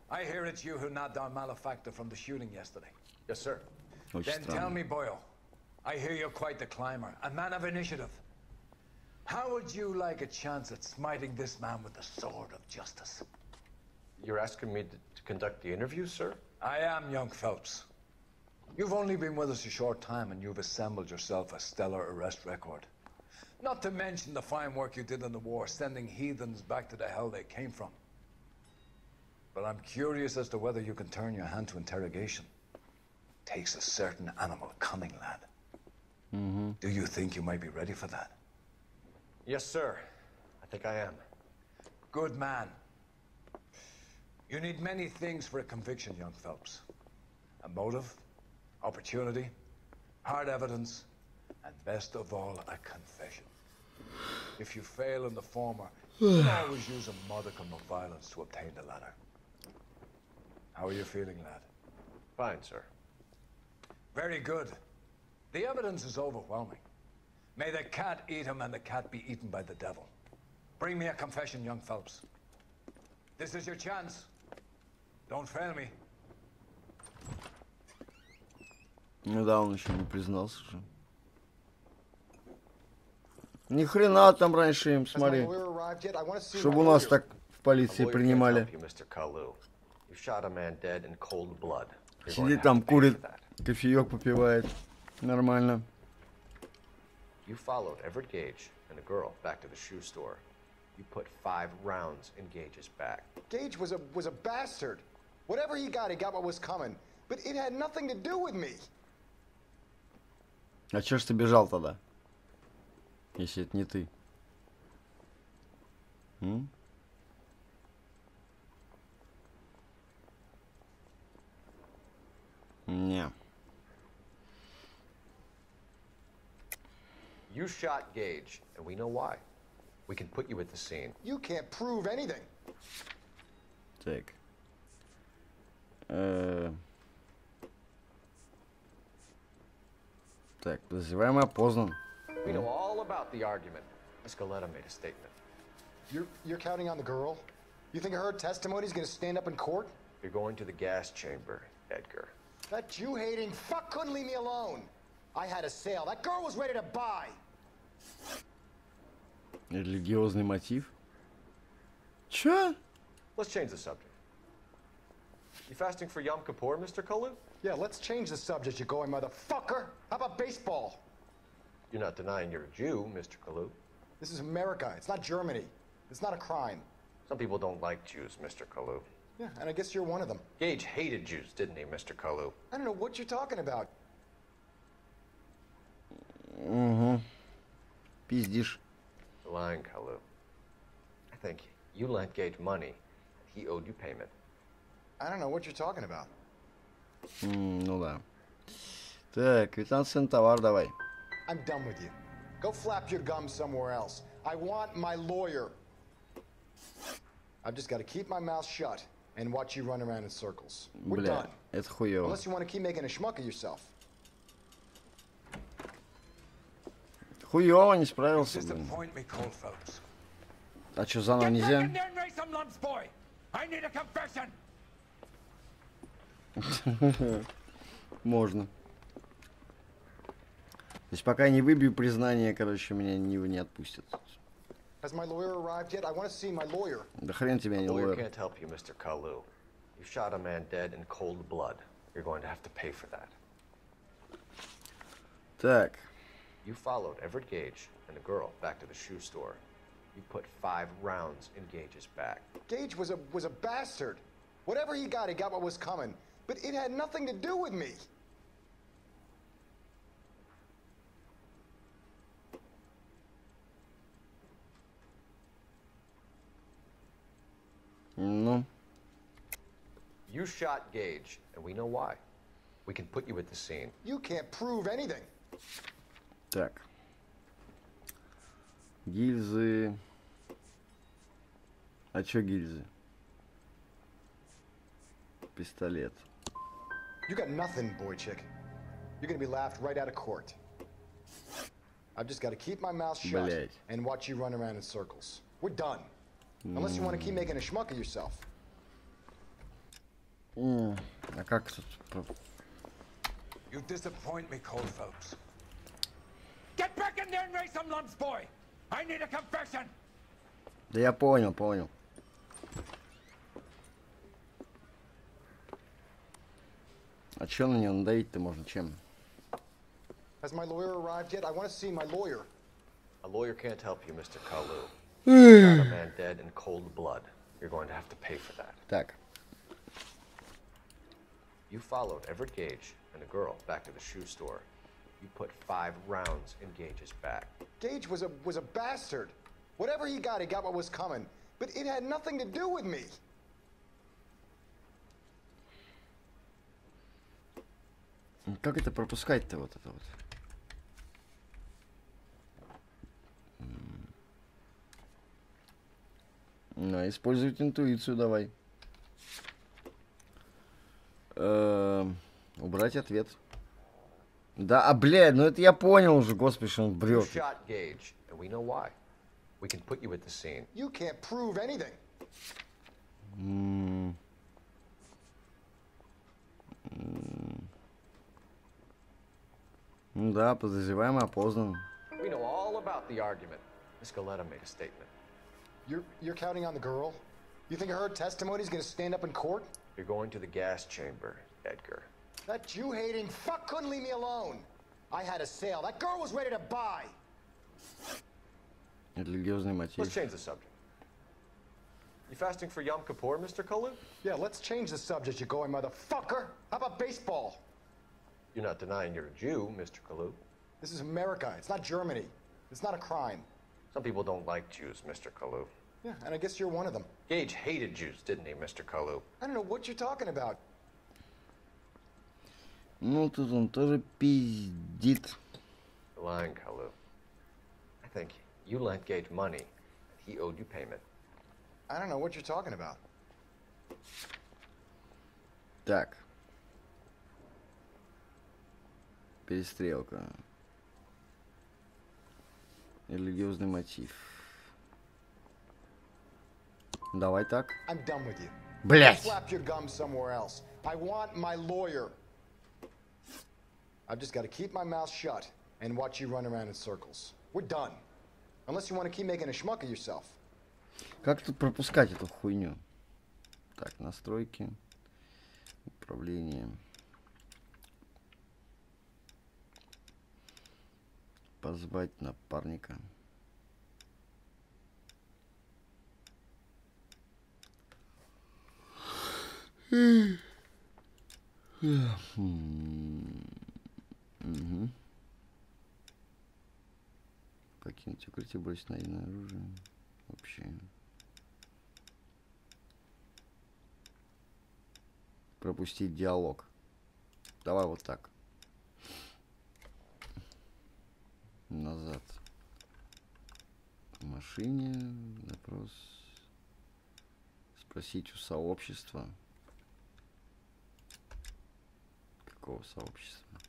I hear it's you who nabbed our malefactor from the shooting yesterday.
Yes, sir.
Очень
Then tell
странно.
me, Boyle, I hear you're quite the climber, a man of initiative. How would you like a chance at smiting this man with the sword of justice?
You're asking me to conduct the interview, sir?
I am, young Phelps. You've only been with us a short time and you've assembled yourself a stellar arrest record. Not to mention the fine work you did in the war, sending heathens back to the hell they came from. But I'm curious as to whether you can turn your hand to interrogation. Takes a certain animal cunning, lad. Do you think you might be ready for that?
Yes, sir. I think I am.
Good man. You need many things for a conviction, young Phelps. A motive, opportunity, hard evidence, and best of all, a confession. If you fail in the former, you can always use a modicum of violence to obtain the latter. How are you feeling, lad?
Fine, sir.
Very good. The evidence is overwhelming. May the cat eat him and the cat be eaten by the devil. Bring me a confession, young Phelps. This is your chance. Don't fail me.
Ну да, он еще не признался же. Ни хрена там раньше им, смотри. Чтобы у нас так в полиции принимали. Сидит там, курит, кофеек попивает. Нормально.
You followed Everett Gage and a girl back to the shoe store. You put 5 rounds in Gage's back.
Gage was a bastard. Whatever he got what was coming. But it had nothing to do with me.
А чё ж ты бежал тогда? Если это не ты. Не.
You shot Gage, and we know why. We can put you at the scene.
You can't prove anything.
Так. Так, подозреваемый опознан.
We know all about the argument. Escaleta made a statement.
You're counting on the girl? You think her testimony is going to stand up in court?
You're going to the gas chamber. Edgar.
That Jew-hating fuck couldn't leave me alone. I had a sale. That girl was ready to buy.
Религиозный мотив. Чё?
Let's change the subject. You fasting for Yom Kippur, Mr. Kalu?
Yeah, let's change the subject, you going motherfucker. How about baseball?
You're not denying you're a Jew, Mr. Kalu.
This is America. It's not Germany. It's not a crime.
Some people don't like Jews, Mr. Kalu.
Yeah, and I guess you're one of them.
Gage hated Jews, didn't he, Mr. Kalu?
I don't know what you're talking about.
Угу. Пиздишь.
You're lying, Kalu. I think you lent Gage money, and he owed you payment.
I don't know what you're talking about.
Ну да. Так, квитанция на товар давай.
I'm done with you. Go flap your gums somewhere else. I want my lawyer. I've just got to keep my mouth shut and watch you run around in circles. We're done.
Это хуёво.
Unless you want to keep making a schmuck of yourself.
Хуёво, не справился, блин. А чё, заново нельзя? Можно. То есть пока я не выбью признание, короче, меня не отпустят.
Has my lawyer arrived yet? I want to see my lawyer.
Да хрен тебя не
lawyer
лawyer.
Can't help you, Mr. Kalu. You shot a man dead in cold blood. You're going to have to pay for that.
Так.
You followed Everett Gage and the girl back to the shoe store. You put 5 rounds in Gage's back.
Gage was a bastard. Whatever he got what was coming. But it had nothing to do with me.
Ну.
You shot Gage, and we know why. We can put you at the scene.
You can't prove anything.
Так. Гильзы. А чё гильзы? Пистолет.
You got nothing, boy chick. You're gonna be laughed right out of court. I've just got to keep my mouth shut and watch you run around in circles. We're done. Unless you want to keep making a schmuck of yourself.
А как тут?
You disappoint me, cold folks.
Get back in there and raise some lumps, boy. I need a confession.
Да я понял. А чё на неё надавить-то можно? Чем?
Has my lawyer arrived yet? I want to see my lawyer.
A lawyer can't help you, Mr. Kalu. You shot a man dead in cold blood. You're going to have to pay for that.
Так.
You followed Everett Gage and the girl back to the shoe store. You put 5 rounds in Gage's back.
Gage was a bastard. Whatever he got what was coming. But it had nothing to do with me.
Как это пропускать-то вот это вот? Ну, использовать интуицию давай. Убрать ответ. Да, блядь, ну это я понял уже, господи, что он брёт.
You can't prove anything.
Да, подозреваемый опознан.
We know all about the argument. Miss Galetta made a statement.
You're counting on the girl? You think her testimony is going to stand up in court?
You're going to the gas chamber, Edgar.
That Jew-hating fuck couldn't leave me alone. I had a sale. That girl was ready to buy.
Религиозный мотив.
Let's change the subject. You fasting for Yom Kippur, Mr. Kalu?
Yeah, let's change the subject, you going motherfucker. How about baseball?
You're not denying you're a Jew, Mr. Kalu.
This is America. It's not Germany. It's not a crime.
Some people don't like Jews, Mr. Kalu.
Yeah, and I guess you're one of them.
Gage hated Jews, didn't he, Mr. Kalu?
I don't know what you're talking about.
Ну, тут он тоже пиздит.
Lying, Kalu. I think you lent Gage money, and he owed you payment.
I don't know what you're talking about.
Так. Перестрелка. Религиозный мотив. Давай так.
I'm done with you.
Блять.
Slap your gums somewhere else. I want my lawyer. I've just got to keep my mouth shut and watch you run around in circles. We're done. Unless you want to keep making a schmuck of yourself.
Как тут пропускать эту хуйню? Так, настройки. Управление. Позвать напарника. Угу. Покинуть укрытие, бросить найденное оружие. Вообще. Пропустить диалог. Давай вот так. Назад. В машине. Допрос. Спросить у сообщества. Какого сообщества?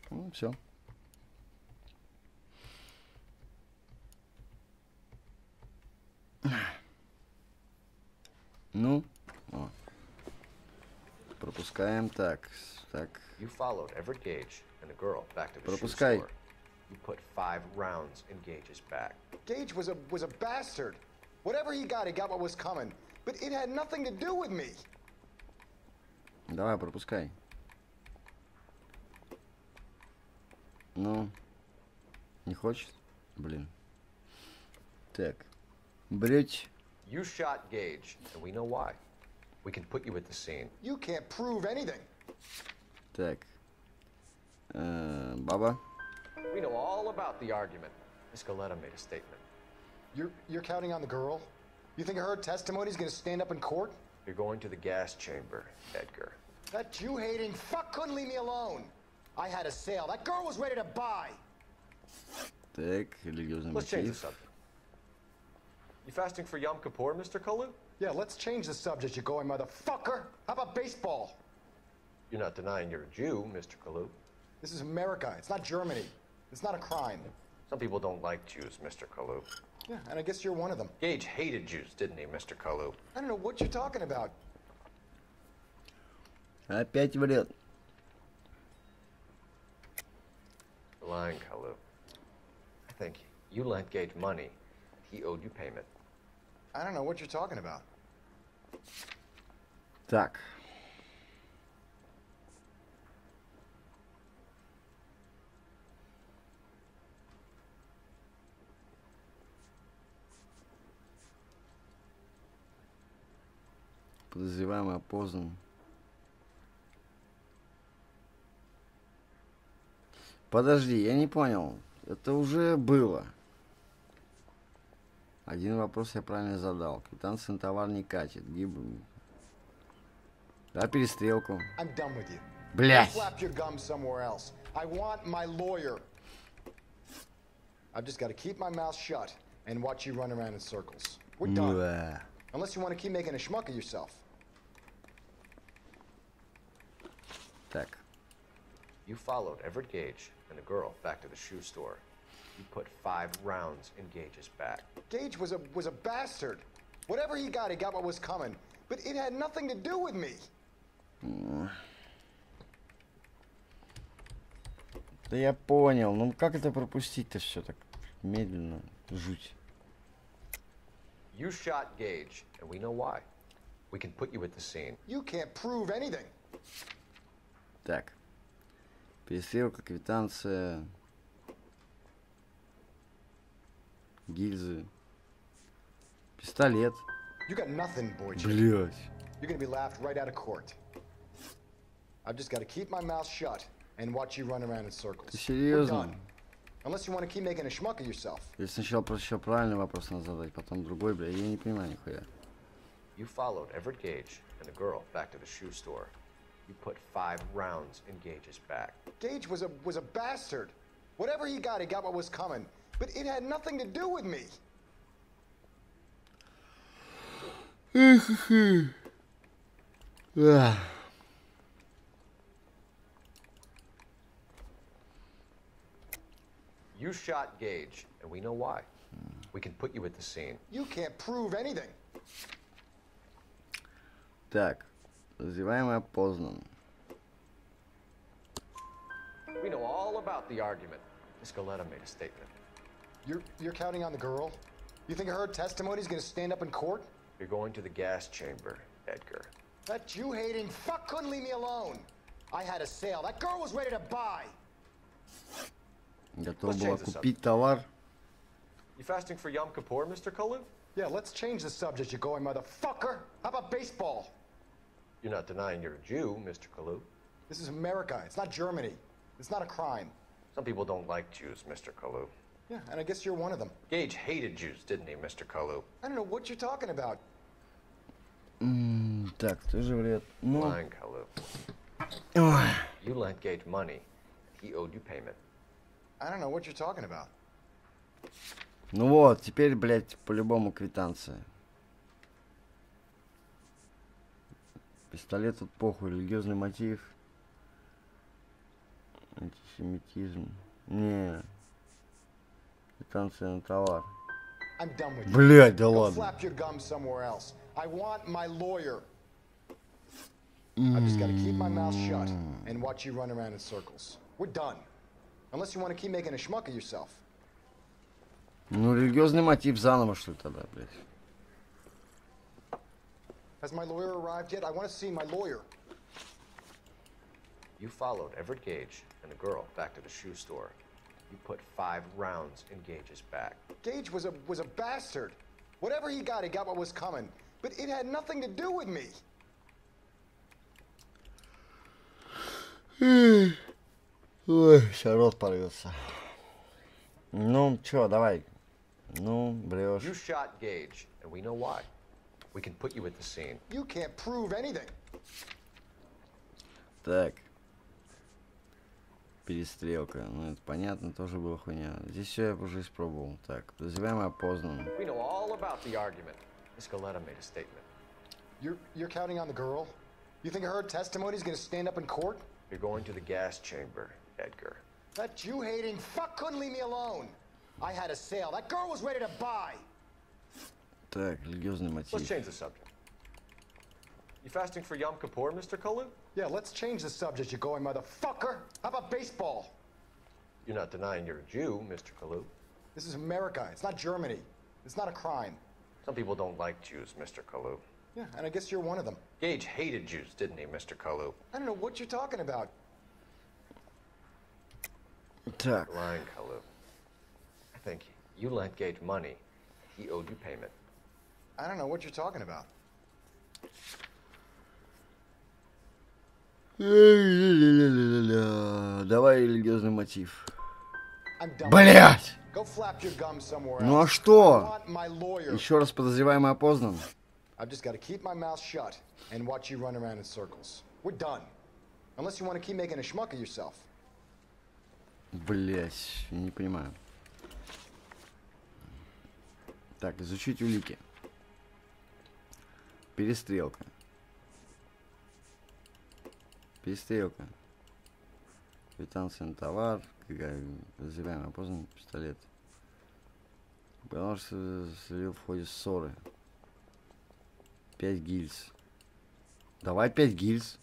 Ну, все. Ну, о. Пропускаем, так.
You followed Everett Gage and the girl back to the shoe
Пропускай.
store. You put 5 rounds in Gage's back.
Gage was a bastard. Whatever he got what was coming. But it had nothing to do with me.
Давай, пропускай. Ну, не хочет? Блин. Так. Брить.
You shot Gage, and we know why. We can put you at the scene.
You can't prove anything.
Так. Баба.
We know all about the argument. Miss Galetta made a statement.
You're counting on the girl? You think her testimony is going to stand up in court?
You're going to the gas chamber, Edgar.
That Jew-hating fuck couldn't leave me alone. I had a sale. That girl was ready to buy.
Так, религиозный
Let's change the
мотив.
subject. You fasting for Yom Kippur, Mr. Kalu?
Yeah, let's change the subject, you going motherfucker. How about baseball?
You're not denying you're a Jew, Mr. Kalu.
This is America. It's not Germany. It's not a crime.
Some people don't like Jews, Mr. Kalu.
Yeah, and I guess you're one of them.
Gage hated Jews, didn't he, Mr. Kalu?
I don't know what you're talking about.
Опять врет.
Lying, Kalu. I think you lent Gage money. He owed you payment.
I don't know what you're talking about.
Так. Подозреваемый опознан. Подожди, я не понял. Это уже было. Один вопрос я правильно задал. Квитанция на товар не катит. Да, перестрелку. Блять.
I want my lawyer. I've just got to keep my mouth shut and watch you run around in circles. We're done. Unless you want to keep making a schmuck of yourself.
Так.
You followed Everett Gage and the girl back to the shoe store. You put 5 rounds in Gage's back.
Gage was a bastard. Whatever he got what was coming. But it had nothing to do with me.
Да я понял. Ну как это пропустить-то все так медленно? Жуть.
You shot Gage, and we know why. We can put you at the scene.
You can't prove anything.
Так. Перестрелка, квитанция. Гильзы. Пистолет.
You got nothing, boy.
Блять.
You're gonna be laughed right out of court. I've just got to keep my mouth shut and watch you run around in circles.
Ты серьезно?
Unless you want to keep making a schmuck of yourself.
Если сначала просто еще правильный вопрос надо задать, потом другой, бля, я не понимаю нихуя.
You followed Everett Gage and the girl back to the shoe store. You put 5 rounds in Gage's back.
Gage was a bastard. Whatever he got what was coming. But it had nothing to do with me.
You shot Gage, and we know why. We can put you at the scene.
You can't prove anything.
Так, подозреваемый опознан.
We know all about the argument. Escaleta made a statement.
You're counting on the girl? You think her testimony's gonna stand up in court?
You're going to the gas chamber, Edgar.
That Jew-hating fuck couldn't leave me alone. I had a sale. That girl was ready to buy.
Готова была купить товар.
You fasting for Yom Kippur, Mr. Kalu?
Yeah, let's change the subject, you going motherfucker. How about baseball?
You're not denying you're a Jew, Mr. Kalu.
This is America. It's not Germany. It's not a crime.
Some people don't like Jews, Mr. Kalu.
Yeah, and I guess you're one of them.
Gage hated Jews, didn't he, Mr. Kalu?
I don't know what you're talking about.
Так, тоже вред. Ну.
Lying, Kalu. You lent Gage money. He owed you payment.
I don't know what you're talking about.
Ну вот, теперь, блядь, по-любому квитанция. Пистолет тут похуй, религиозный мотив. Антисемитизм. Не. Квитанция на товар. Блядь, да ладно.
I want my lawyer. I've just got to keep my mouth shut and watch you run around in circles. We're done. Unless you want to keep making a schmuck of yourself.
Ну, религиозный мотив заново, что ли, тогда, блядь.
Has my lawyer arrived yet? I want to see my lawyer.
You followed Everett Gage and the girl back to the shoe store. You put 5 rounds in Gage's back.
Gage was a bastard. Whatever he got what was coming. But it had nothing to do with me.
Ой, сейчас рот порвется. Ну, чё, давай. Ну, брешь.
You shot Gage, and we know why. We can put you at the scene.
You can't prove anything.
Так. Перестрелка. Ну, это понятно, тоже была хуйня. Здесь все я уже испробовал. Так, подозреваемый опознан.
We know all about the argument. Escaleta made a statement.
You're counting on the girl? You think her testimony's gonna stand up in court?
You're going to the gas chamber, Edgar.
That Jew-hating fuck couldn't leave me alone. I had a sale. That girl was ready to buy.
Так, религиозный мотив.
Let's change the subject. You fasting for Yom Kippur, Mr. Kalu?
Yeah, let's change the subject, you going motherfucker. How about baseball?
You're not denying you're a Jew, Mr. Kalu.
This is America. It's not Germany. It's not a crime.
Some people don't like Jews, Mr. Kalu.
Yeah, and I guess you're one of them.
Gage hated Jews, didn't he, Mr. Kalu?
I don't know what you're talking about.
Так.
Lying, Kalu. I think you lent Gage money. He owed you payment.
I don't know what you're talking about.
Давай религиозный мотив. Блять! Ну а что? Еще раз подозреваемый опознан.
I've just got to keep my mouth shut and watch you run around in circles. We're done. Unless you want to keep making a schmuck of yourself.
Блять, я не понимаю. Так, изучить улики. Перестрелка. Перестрелка. Квитанция на товар. Подозреваемый опознан пистолет. Потому что слил в ходе ссоры. 5 гильз. Давай 5 гильз.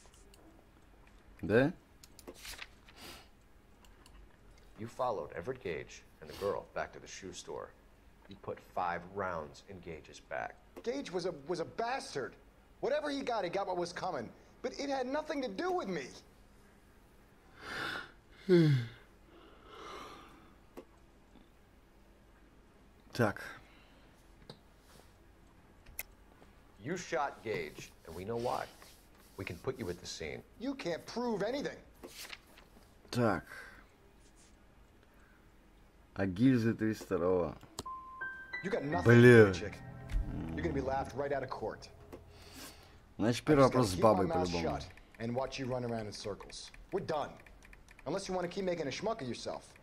Да?
You followed Everett Gage and the girl back to the shoe store. You put 5 rounds in Gage's back.
Gage was a bastard. Whatever he got what was coming. But it had nothing to do with me.
Так.
You shot Gage, and we know why. We can put you at the scene.
You can't prove anything.
Так. А гильзы 302.
You got nothing, chick. You're gonna be laughed right out of court.
Значит, первый вопрос с бабой по-любому.
And watch you run around in circles. We're done. Unless you want to keep making a schmuck of yourself.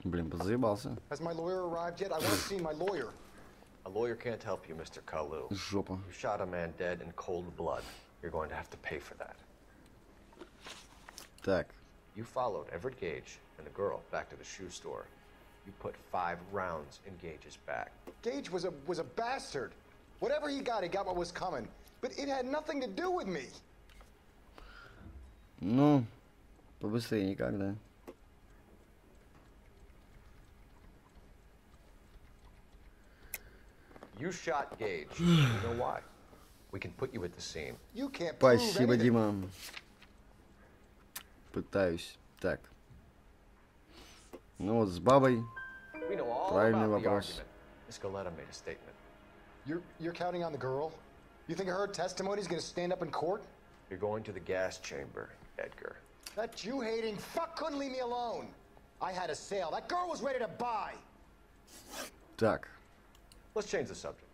Блин, подзаебался.
Has my lawyer arrived yet? I want to see my lawyer.
A lawyer can't help you, Mr. Kalu.
Жопа.
You shot a man dead in cold blood. You're going to have to pay for that.
Так.
You followed Everett Gage and the girl back to the shoe store. You put 5 rounds in Gage's back.
Gage was a bastard. Whatever he got what was coming. But it had nothing to do with me.
Ну, побыстрее никогда.
You shot Gage. You know why? We can put you at the scene.
You can't
Спасибо, Дима. Пытаюсь. Так. Ну вот с бабой. Правильный вопрос.
Made a statement.
You're counting on the girl? You think her testimony is going to stand up in court?
You're going to the gas chamber, Edgar.
That Jew-hating fuck couldn't leave me alone. I had a sale. That girl was ready to buy.
Так.
Let's change the subject.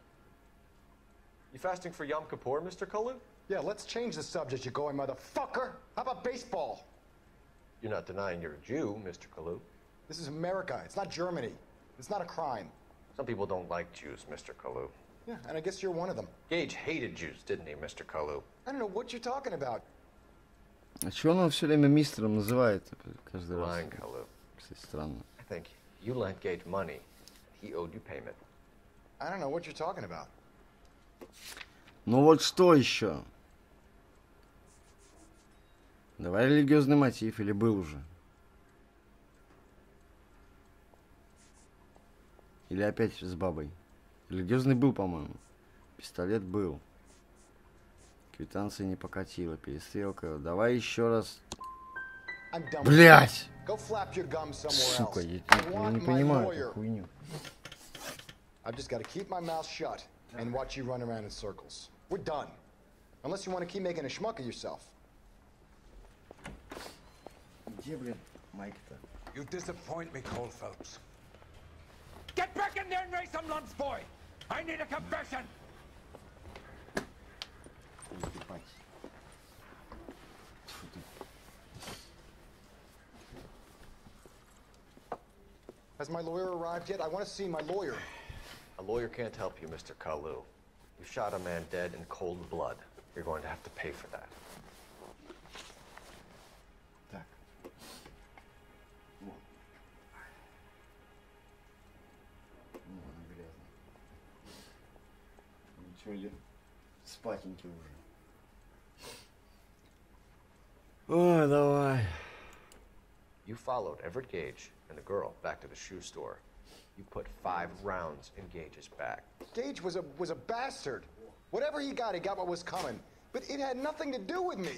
You fasting for Yom Kippur, Mr. Kalu?
Yeah, let's change the subject, you going motherfucker. How about baseball?
You're not denying you're a Jew, Mr. Kalu.
This is America. It's not Germany. It's not a crime.
Some people don't like Jews, Mr. Kalu.
Yeah, and I guess you're one of them.
Gage hated Jews, didn't he, Mr. Kalu?
I don't know what you're talking about.
А чего он все время мистером называет каждый раз?
Kalu.
Кстати, странно.
I think you lent Gage money. He owed you payment.
I don't know what you're talking about.
Ну вот что еще? Давай религиозный мотив, или был уже? Или опять с бабой? Религиозный был, по-моему. Пистолет был. Квитанция не покатила. Перестрелка. Давай еще раз. Блять! Сука, я не понимаю эту хуйню.
I've just got to keep my mouth shut and watch you run around in circles. We're done. Unless you want to keep making a schmuck of yourself.
Где, блин, Майк-то?
You disappoint me, Cole Phelps. Get back in there and raise some lumps, boy! I need a confession!
Has my lawyer arrived yet? I want to see my lawyer.
A lawyer can't help you, Mr. Kalu. You shot a man dead in cold blood. You're going to have to pay for that.
Так. Вот. Грязно. Ничего ли? Спатенький уже. Ой, давай.
You followed Everett Gage and the girl back to the shoe store. You put 5 rounds in Gage's back.
Gage was a bastard. Whatever he got what was coming. But it had nothing to do with me.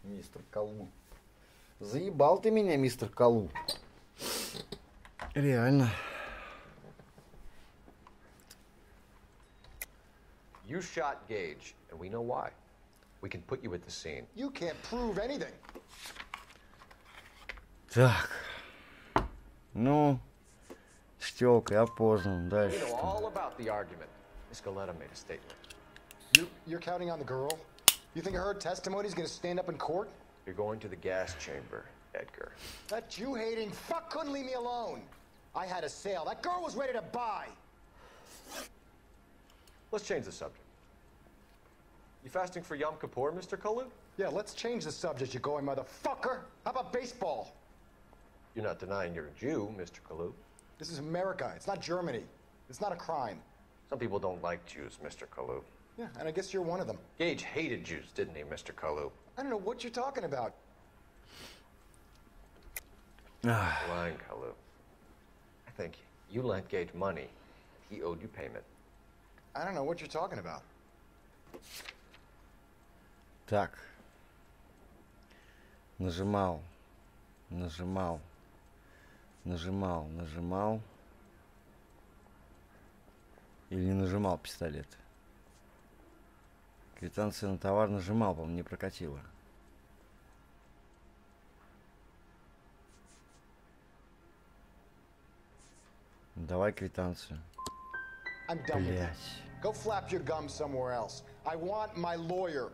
Мистер Калу. Заебал ты меня, мистер Калу. Реально.
You shot Gage, and we know why. We can put you at the scene.
You can't prove anything.
Так. Ну, Стёлка, я поздно. Дальше.
We know all about the argument. Miss Galetta made a statement.
You're counting on the girl? You think her testimony is going to stand up in court?
You're going to the gas chamber, Edgar.
That Jew-hating fuck couldn't leave me alone. I had a sale. That girl was ready to buy.
Let's change the subject. You fasting for Yom Kippur, Mr. Kalu?
Yeah, let's change the subject, you going motherfucker. How about baseball?
You're not denying you're a Jew, Mr. Kalu.
This is America. It's not Germany. It's not a crime.
Some people don't like Jews, Mr. Kalu.
Yeah, and I guess you're one of them.
Gage hated Jews, didn't he, Mr. Kalu?
I don't know what you're talking about.
Lying, Kalu. I think you lent Gage money. He owed you payment.
I don't know what you're talking about.
Так. Нажимал. Нажимал. Нажимал. Нажимал. Или не нажимал пистолет. Квитанция на товар нажимал, по-моему, не прокатило. Давай квитанцию. Блять.
Go flap your gums somewhere else. I want my lawyer.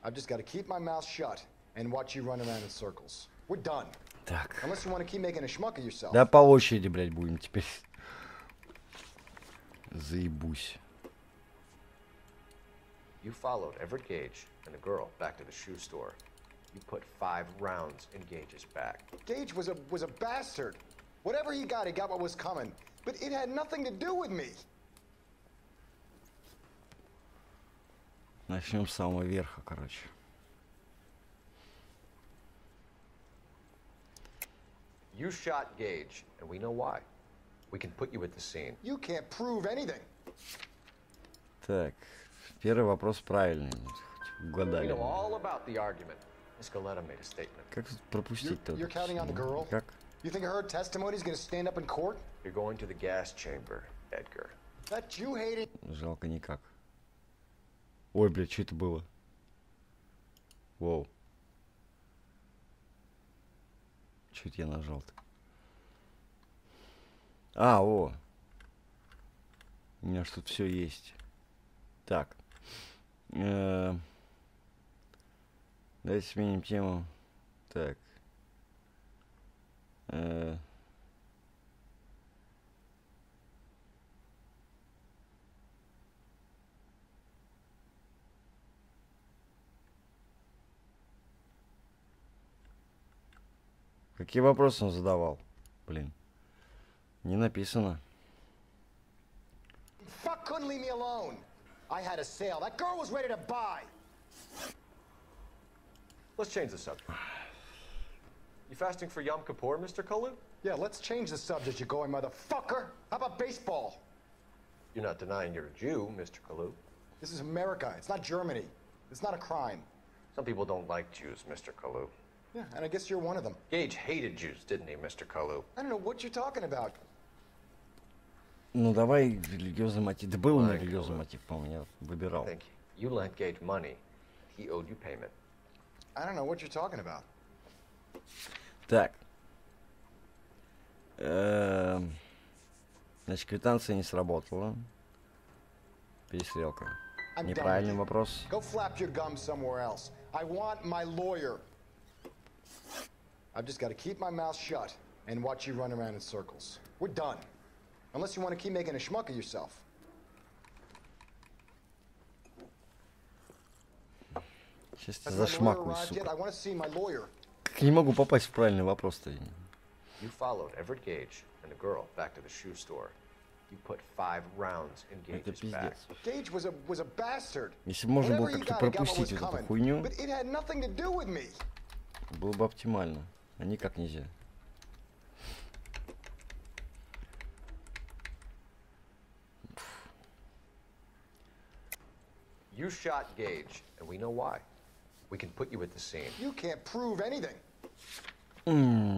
I've just got to keep my mouth shut and watch you run around in circles. We're done.
Так.
Unless you want to keep making a schmuck of yourself.
Да по очереди, блядь, будем теперь. Заебусь.
You followed Everett Gage and the girl back to the shoe store. You put 5 rounds in Gage's back.
Gage was a bastard. Whatever he got what was coming. But it had nothing to do with me.
Начнем с самого верха, короче.
You shot Gage, and we know why. We can put you at the scene.
You can't prove anything.
Так, первый вопрос правильный.
We
Угадали.
know all about the argument. Escaleta made a statement.
Как тут пропустить-то?
You're counting on the girl?
Как?
You think her testimony is going to stand up in court?
You're going to the gas chamber, Edgar.
That Jew-hating...
Жалко никак. Ой, блядь, что это было? Воу. Что это я нажал-то? А, о. У меня ж тут все есть. Так. Давайте сменим тему. Так. Какие вопросы он задавал? Блин. Не написано.
Fuck couldn't leave me alone. I had a sale. That girl was ready to buy.
Let's change the subject. You fasting for Yom Kippur, Mr. Kalu?
Yeah, let's change the subject, you going motherfucker. How about baseball?
You're not denying you're a Jew, Mr. Kalu.
This is America. It's not Germany. It's not a crime.
Some people don't like Jews, Mr. Kalu.
Yeah, and I guess you're one of them.
Gage hated Jews, didn't he, Mr. Kalu?
I don't know what you're talking about.
Ну давай религиозный мотив. Да был у меня религиозный мотив, по-моему, я выбирал.
I think you lent Gage money. He owed you payment.
I don't know what you're talking about.
Так. Значит, квитанция не сработала. Перестрелка. Неправильный вопрос.
Go flap your gum somewhere else. I want my lawyer. I've just got to keep my mouth shut and watch you run around in circles. We're done. Unless you want to keep making a schmuck of yourself.
Сейчас я зашмакаю, сука.
I want to see my lawyer.
Как я не могу попасть в правильный вопрос-то?
You followed Everett Gage and the girl back to the shoe store. You put 5 rounds in Gage's back.
Gage was a bastard.
Если можно было как-то пропустить вот эту хуйню,
but it had nothing to do with me.
Было бы оптимально, а никак нельзя.
You shot Gage, and we know why. We can put you at the scene.
You can't prove anything.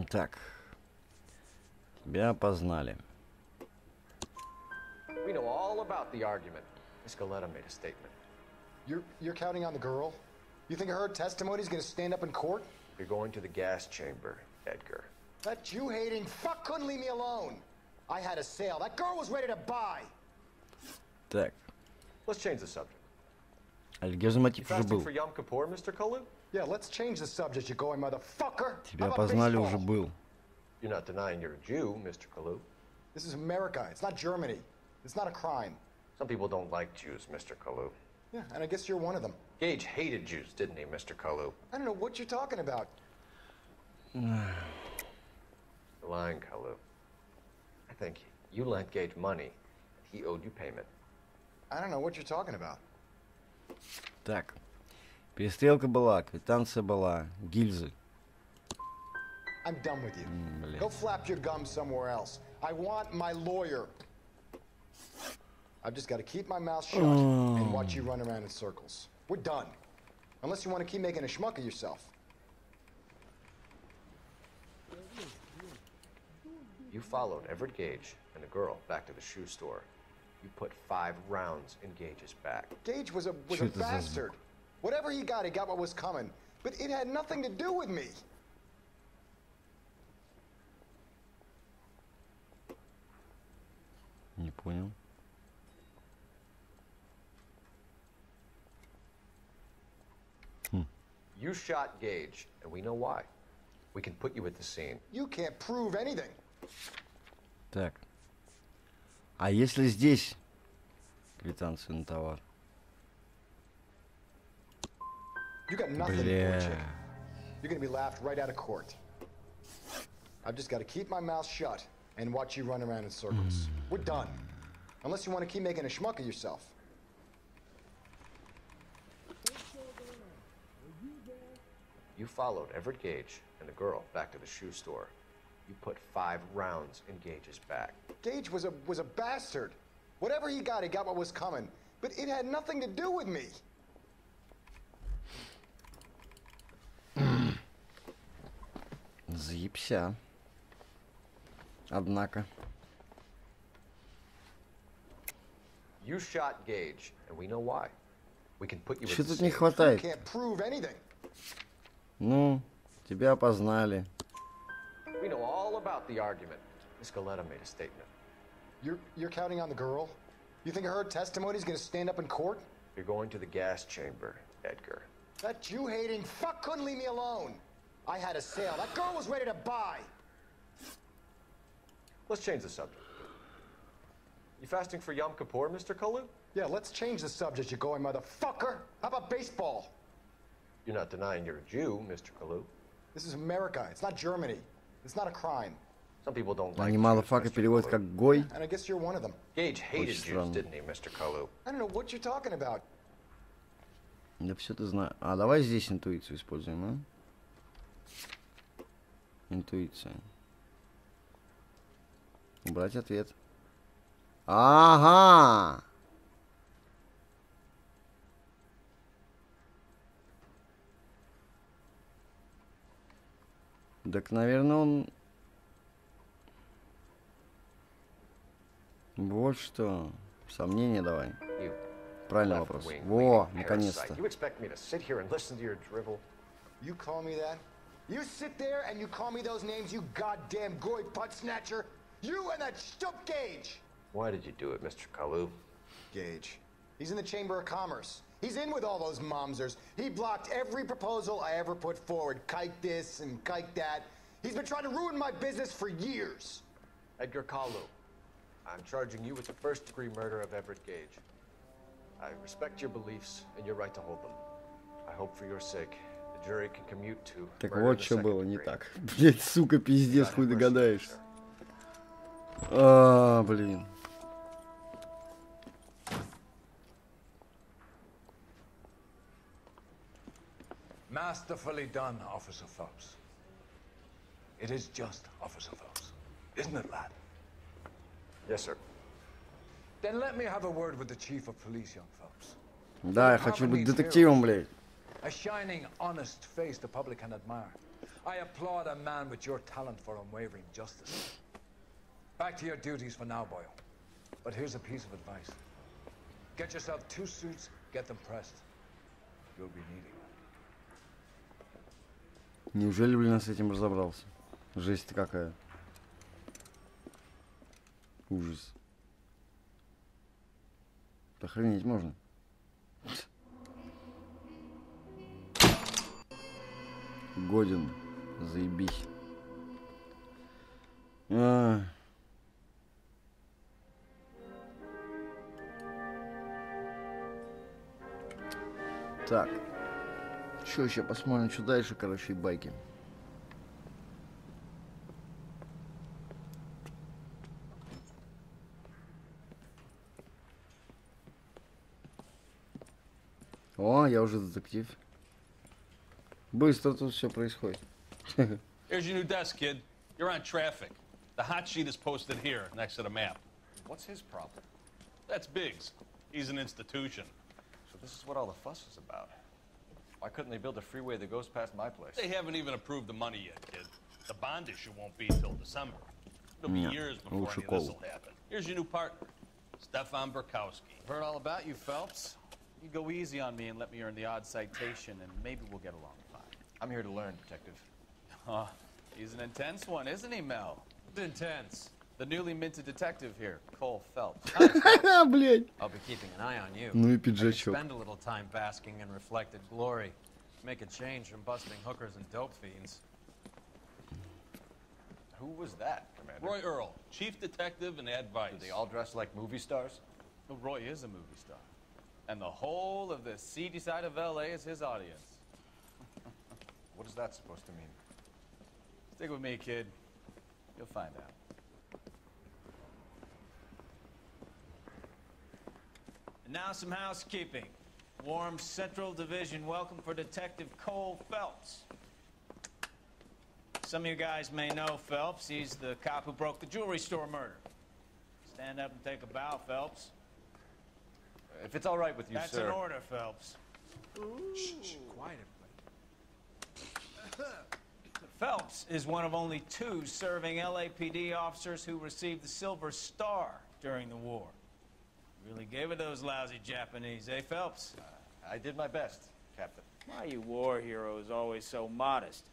Так. Тебя опознали.
We know all about the argument. Escaleta made a statement.
You're counting on the girl? You think her testimony is going to stand up in court?
You're going to the gas chamber, Edgar.
That Jew-hating fuck couldn't leave me alone. I had a sale. That girl was ready to buy.
Так.
Let's change the subject.
Религиозный мотив уже был.
For Yom Kippur, Mr. Kalu?
Yeah, let's change the subject, you going motherfucker.
Тебя опознали уже был.
You're not denying you're a Jew, Mr. Kalu.
This is America. It's not Germany. It's not a crime.
Some people don't like Jews, Mr. Kalu.
Yeah, and I guess you're one of them.
Gage hated Jews, didn't he, Mr. Kalu?
I don't know what you're talking about.
You're lying, Kalu. I think you lent Gage money. He owed you payment.
I don't know what you're talking about.
Так. Перестрелка была, квитанция была, гильзы.
I'm done with you. Go flap your gum somewhere else. I want my lawyer. I've just got to keep my mouth shut and watch you run around in circles. We're done. Unless you want to keep making a schmuck of yourself.
You followed Everett Gage and the girl back to the shoe store. You put 5 rounds in Gage's back.
Gage was a bastard. Whatever he got what was coming. But it had nothing to do with me.
Не понял.
You shot Gage, and we know why. We can put you at the scene.
You can't prove anything.
Так. А если здесь Квитанцию на товар.
You got nothing, boy chick. You're gonna be laughed right out of court. I've just got to keep my mouth shut and watch you run around in circles. We're done. Unless you want to keep making a schmuck of yourself.
You followed Everett Gage and the girl back to the shoe store. You put 5 rounds in Gage's back.
Gage was a bastard. Whatever he got what was coming. But it had nothing to do with me.
Заебся. Однако.
You shot Gage, and we know why. We can put you
Что
in the
тут не
safe.
хватает?
Can't prove anything.
Ну, тебя опознали.
We know all about the argument. Miss Galetta made a statement.
You're counting on the girl? You think her testimony is going to stand up in court?
You're going to the gas chamber, Edgar.
That Jew-hating fuck couldn't leave me alone. I had a sale. That girl was ready to buy.
Let's change the subject. You fasting for Yom Kippur, Mr. Kalu?
Yeah, let's change the subject, you going motherfucker. How about baseball?
You're not denying you're a Jew, Mr. Kalu.
This is America. It's not Germany. It's not a crime.
Some people don't like
Они motherfucker переводят как гой.
And I guess you're one of them.
Gage hated
Очень
Jews,
странно.
didn't he, Mr. Kalu?
I don't know what you're talking about.
Да все ты знаешь. А давай здесь интуицию используем, а? Интуиция. Убрать ответ. Ага! Так, наверное, он... Вот что. Сомнения давай. Правильный вопрос. Во, наконец-то.
You expect me to sit here and listen to your drivel?
You call me that? You sit there and you call me those names, you goddamn goy putt snatcher? You and that stup Gage!
Why did you do it, Mr. Kalu?
Gage. He's in the Chamber of Commerce. He's in with all those momsers. He blocked every proposal I ever put forward. Kike this and kike that. He's been trying to ruin my business for years.
Edgar Kalu, I'm charging you with the first-degree murder of Everett Gage. I respect your beliefs and your right to hold them. I hope for your sake the jury can commute to
Так
murder in
вот
the
что
second
было не
degree.
так. Блять, сука, пиздец, хуй догадаешься. А, блин.
Masterfully done, Officer Phelps. It is just, Officer Phelps. Isn't it, lad?
Yes, sir.
Then let me have a word with the Chief of Police, young Phelps.
Да, я хочу быть детективом, блядь.
A shining, honest face the public can admire. I applaud a man with your talent for unwavering justice. Back to your duties for now, boyo. But here's a piece of advice. Get yourself 2 suits, get them pressed. You'll be needing them.
Неужели, блин, я с этим разобрался? Жесть-то какая. Ужас. Охренеть можно. Годен. Заебись. Так. Что еще посмотрим, что дальше, короче, байки. О, я уже детектив. Быстро тут все происходит.
Here's your new desk, kid. You're on traffic. The hot sheet is posted here, next to the map.
What's his problem?
That's Biggs. He's an institution.
So this is what all the fuss is about. Why couldn't they build a freeway that goes past my place?
They haven't even approved the money yet, kid. The bond issue won't be until December. It'll be years before any of this will happen. Here's your new partner, Stefan Burkowski.
Heard all about you, Phelps. You go easy on me and let me earn the odd citation, and maybe we'll get along fine.
I'm here to learn, Detective.
He's an intense one, isn't he, Mel?
Intense.
The newly minted detective here, Cole Phelps.
Блядь.
I'll be keeping an eye on you.
Ну и
I could
пиджачок.
spend a little time basking in reflected glory. Make a change from busting hookers and dope fiends.
Who was that, Commander?
Roy Earl, chief detective and advice.
Do they all dress like movie stars?
Well, Roy is a movie star. And the whole of the seedy side of LA is his audience.
What is that supposed to mean?
Stick with me, kid. You'll find out. And now some housekeeping. Warm Central Division welcome for Detective Cole Phelps. Some of you guys may know Phelps. He's the cop who broke the jewelry store murder. Stand up and take a bow, Phelps.
If it's all right with you,
That's
sir.
That's an order, Phelps.
Shh, quiet, everybody.
Phelps is one of only 2 serving LAPD officers who received the Silver Star during the war. Really gave it those lousy Japanese, eh, Phelps?
I did my best, Captain.
Why you war heroes always so modest?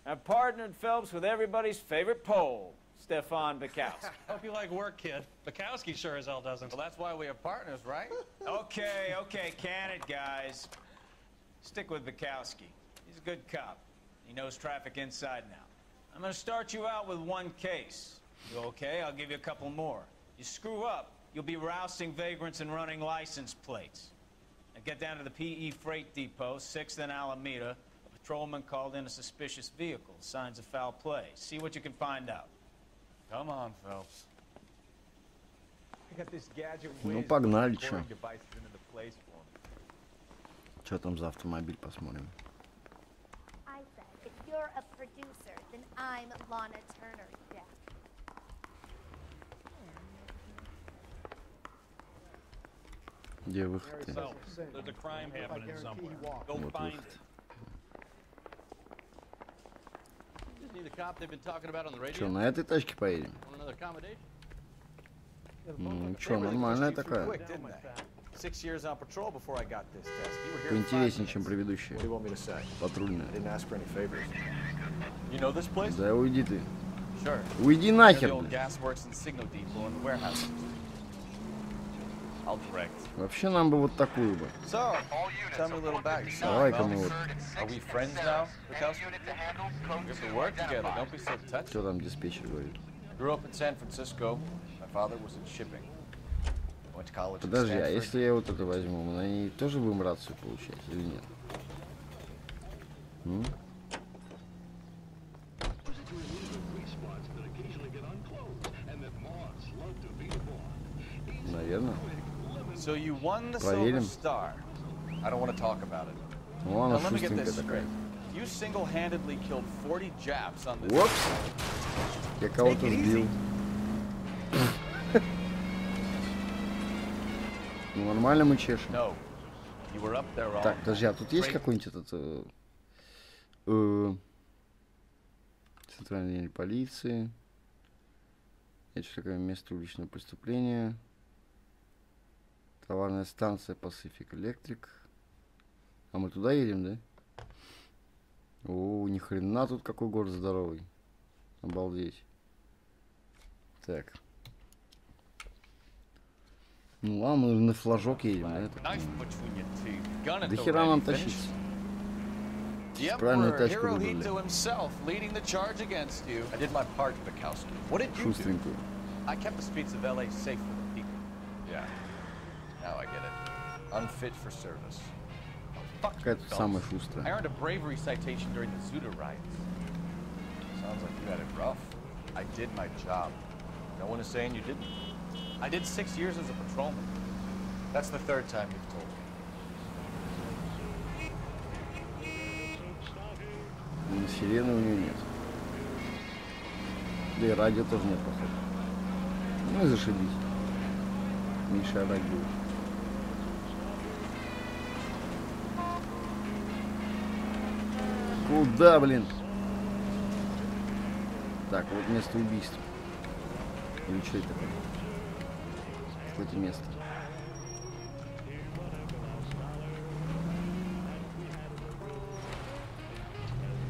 I've partnered Phelps with everybody's favorite Pole, Stefan Bukowski.
Hope you like work, kid. Bukowski sure as hell doesn't.
Well, that's why we have partners, right? Okay, can it, guys. Stick with Bukowski. He's a good cop. He knows traffic inside and out. I'm gonna start you out with 1 case. You okay? I'll give you a couple more. You screw up, you'll be rousting vagrants and running license plates. Now get down to the PE Freight Depot, 6th and Alameda. A patrolman called in a suspicious vehicle. Signs of foul play. See what you can find out. Come on, Phelps.
Ну, погнали, чё. Чё там за автомобиль, посмотрим.
I said, if you're a producer, then I'm Lana Turner, Jack.
Где выход?
There's a crime happening somewhere. Go
Вот
find
выход.
it. Isn't he the cop they've been talking about on the radio?
Чё, на этой тачке поедем?
Want another accommodation?
Ну, чё, нормальная такая.
6 years on patrol before I got this desk. You were here
Поинтереснее, чем предыдущая.
What do you want me to say?
Патрульная.
I didn't ask for any favors.
You know this place?
Да уйди ты.
Sure.
Уйди
The
нахер,
old
блин.
gas works and signal depot and the warehouse. I'll direct.
Вообще нам бы вот такую бы.
So, tell me a little about yourself.
Давай-ка мы вот.
Are we friends now, Bukowski? We have to work together. Don't be so touchy.
Что там диспетчер говорит?
Grew up in San Francisco. My father was in shipping. Went to college in
Подожди, а
Stanford.
если я вот это возьму, мы на ней тоже будем рацию получать или нет? Наверное.
So you won the
Проверим.
Silver Star. I don't want to talk about it.
Ну, она
Now let me get
шустренькая
this
такая.
straight. You single-handedly killed 40 Japs on this.
Упс! Я кого-то сбил. Ну, нормально мы чешем.
No. You were up there all
Так, подожди, а тут есть
Great.
какой-нибудь этот... Центральное отделение полиции. Это что такое? Место уличного преступления. Товарная станция Pacific Electric. А мы туда едем, да? О, ни хрена тут какой город здоровый. Обалдеть. Так. Ну ладно, мы на флажок едем, да?
Knife between your teeth. Gun at
Да
the
хера
ready.
нам
Finish?
тащиться.
The
Правильную
Emperor,
тачку
hero
выбрали.
Hito himself, leading the charge against you. I did my part, Bukowski. What did you do?
Шустренькую.
I kept the streets of LA safe for the people. Yeah. Now I get it. Unfit for service. Fuck
Какая тут самая
I
шустрая.
earned a bravery citation during the Zuda riots. Sounds like you had it rough. I did my job. No one is saying you didn't. I did 6 years as a patrolman. That's the 3rd time you've told me.
Сирены у нее нет. Да и радио тоже нет, походу. Ну и зашибись. Меньше орать будет. Куда, блин? Так, вот место убийства. Или что это такое? Какое-то место.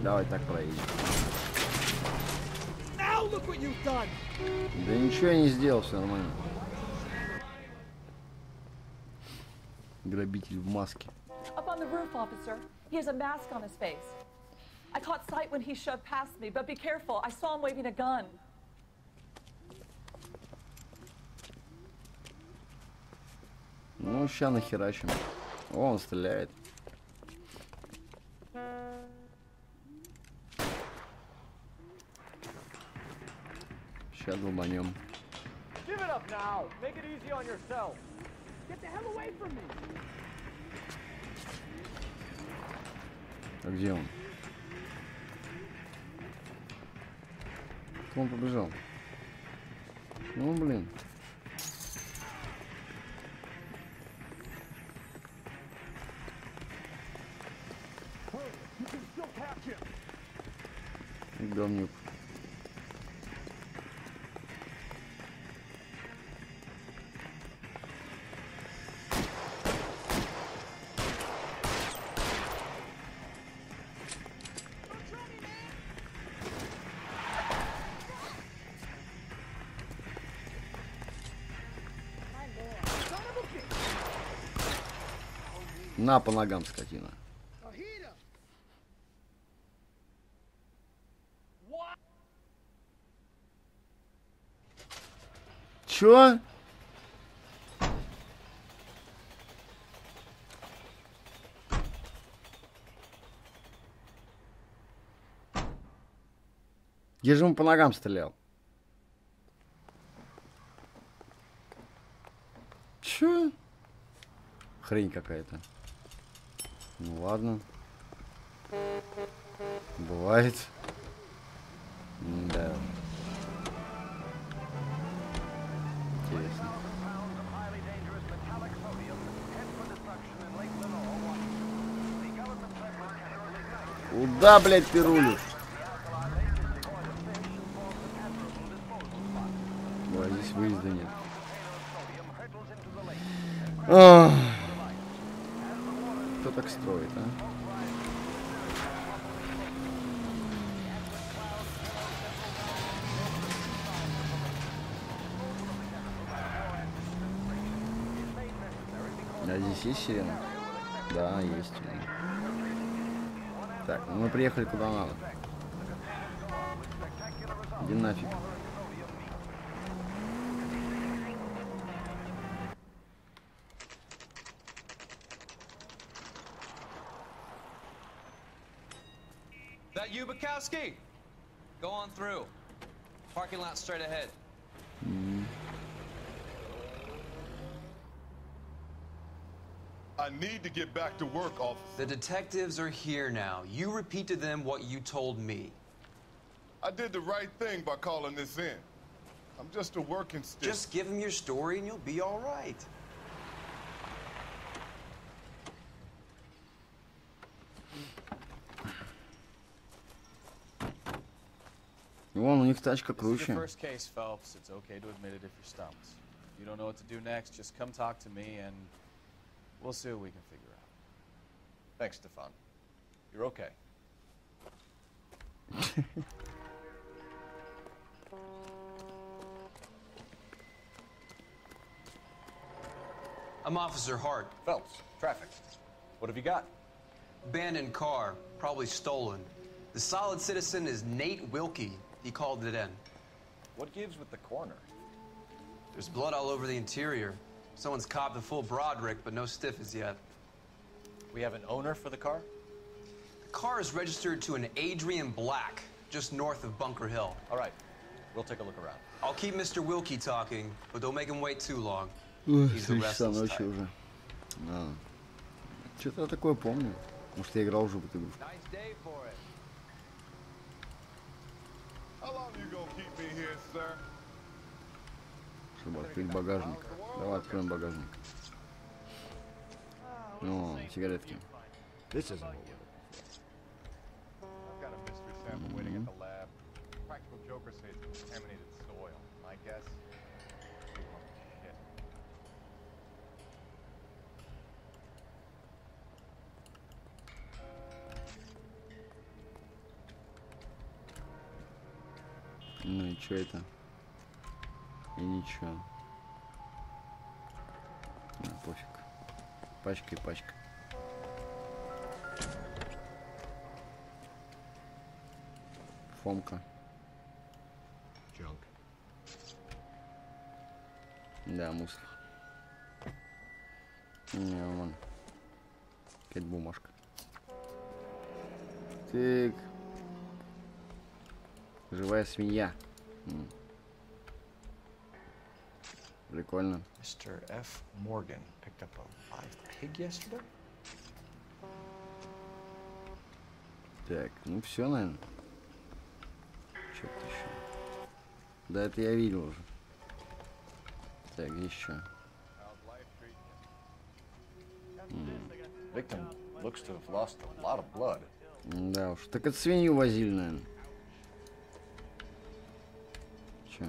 Давай так проедем.
Now look what you've done.
Да ничего я не сделал, все нормально. Грабитель в маске.
Up on the roof, officer. He has a mask on his face. I caught sight when he shoved past me, but be careful. I saw him waving a gun.
Ну, ща нахерачим. О, он стреляет. Ща долбанем.
Give it up now. Make it easy on yourself. Get the hell away from me.
А где он? Он побежал. Ну, блин. Говнюк. На по ногам, скотина. Чё? Я же ему по ногам стрелял. Чё? Хрень какая-то. Ну ладно. Бывает. Да. Интересно. Куда, блядь, ты рулишь? Ой, здесь выезда нет. Ох. Кто так строит, а? А здесь есть сирена? Да, есть. Так, ну мы приехали куда надо. Иди нафиг.
That you, Bukowski? Go on through. Parking lot straight ahead.
I need to get back to work, officer.
The detectives are here now. You repeat to them what you told me.
I did the right thing by calling this in. I'm just a working stick.
Just give them your story and you'll be all right.
Вон, у них тачка круче.
First case, Phelps. It's okay to admit it if you're stumped. If you don't know what to do next, just come talk to me and we'll see what we can figure out. Thanks, Stefan. You're okay.
I'm Officer Hart.
Phelps, traffic. What have you got?
Abandoned car, probably stolen. The solid citizen is Nate Wilkie. He called it in.
What gives with the corner?
There's blood all over the interior. Someone's copped the full Broderick, but no stiff as yet.
We have an owner for the car?
The car is registered to an Adrian Black, just north of Bunker Hill.
All right, we'll take a look around.
I'll keep Mr. Wilkie talking, but don't make him wait too long.
Ой,
He's the
3 часа
restless
ночи
type.
уже. Что-то я такое помню. Может, я играл уже в эту игрушку.
How long you gonna keep me here, sir?
Чтобы открыть багажник. Давай откроем багажник. О, сигаретки.
This isn't
I've got a mystery sample waiting at the lab. Practical jokers say it's contaminated soil. My guess? Shit.
Ну и что это? И ничего. Пофиг. Пачка и пачка. Фомка.
Junk.
Да, мусор. Не, вон. Опять бумажка. Так. Живая свинья. Прикольно.
Mr. F. Morgan picked up a live pig yesterday.
Так, ну все, наверное. Что-то еще. Да, это я видел уже. Так, еще.
Victim looks to have lost a lot of blood.
Да уж, так это свинью возили, наверное. Че?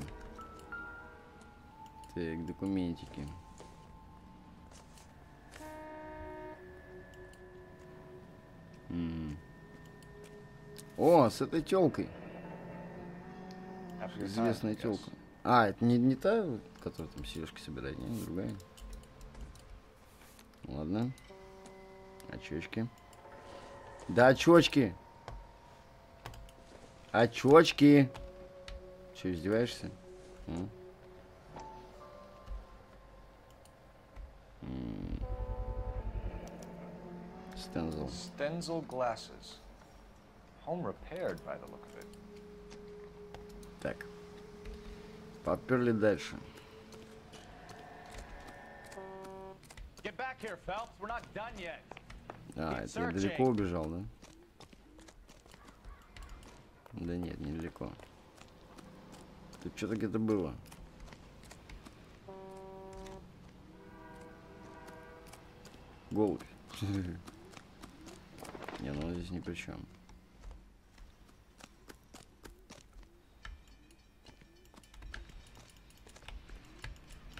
Так, документики. О, с этой тёлкой. Известная тёлка. А, это не та, которая там сережки собирает, не, другая. Ладно. Очечки. Да, очечки. Очечки. Че, издеваешься? Stencil.
Stencil glasses. Home repaired by the look of it.
Так. Поперли дальше.
Get back here, Phelps. We're not done yet.
А, это я далеко убежал, да? Да нет, недалеко. Тут что-то где-то было. Голубь. Не, ну он здесь ни при чем.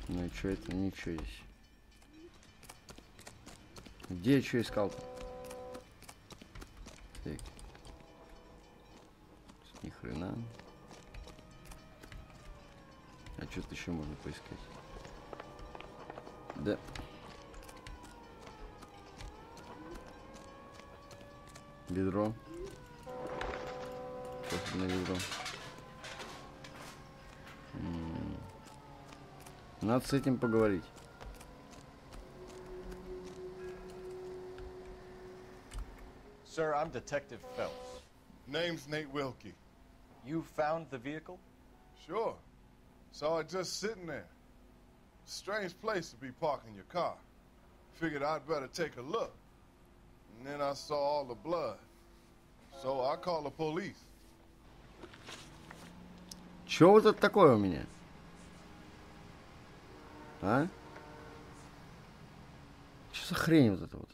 Ну и что это? Ничего здесь. Где я что искал-то? Так. Ни хрена. А что-то еще можно поискать. Да. Ведро. Сейчас на ведро. Надо с этим поговорить.
Sir, I'm Detective Phelps.
Name's Nate Wilkie.
You found the vehicle?
Sure. Saw it just sitting there. Strange place to be parking your car. Figured I'd better take a look. And then I saw all the blood. So I called the police.
Чё вот это такое у меня? А? Что за хрень вот это вот?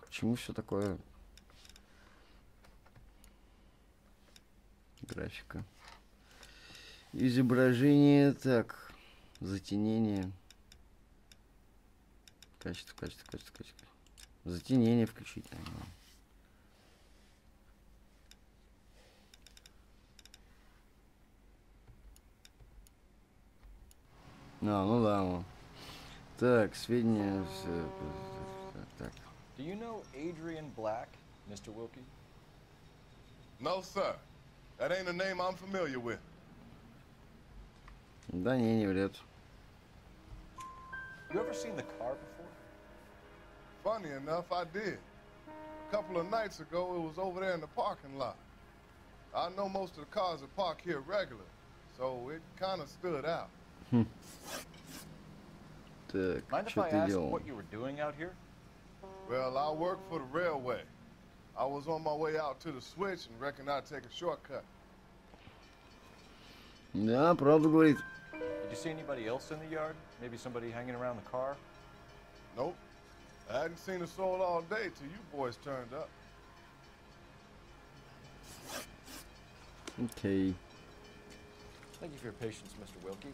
Почему все такое? Графика. Изображение, так, затенение. Качество. Затенение включить. Ага. А, ну да, ну. Так, сведения. Так.
Do you know Adrian Black, Mr. Wilkie?
No, sir. That ain't a name I'm familiar with.
Да не врет.
You ever seen the car before?
Funny enough, I did. A couple of nights ago, it was over there in the parking lot. I know most of the cars are parked here regular, so it kind of stood out.
Так,
Mind if I ask what you were doing out here?
Well, I work for the railway. I was on my way out to the switch and reckoned I'd take a shortcut.
Да, правду говорит.
Did you see anybody else in the yard? Maybe somebody hanging around the car?
Nope. I hadn't seen a soul all day till you boys turned up.
Okay.
Thank you for your patience, Mr. Wilkie.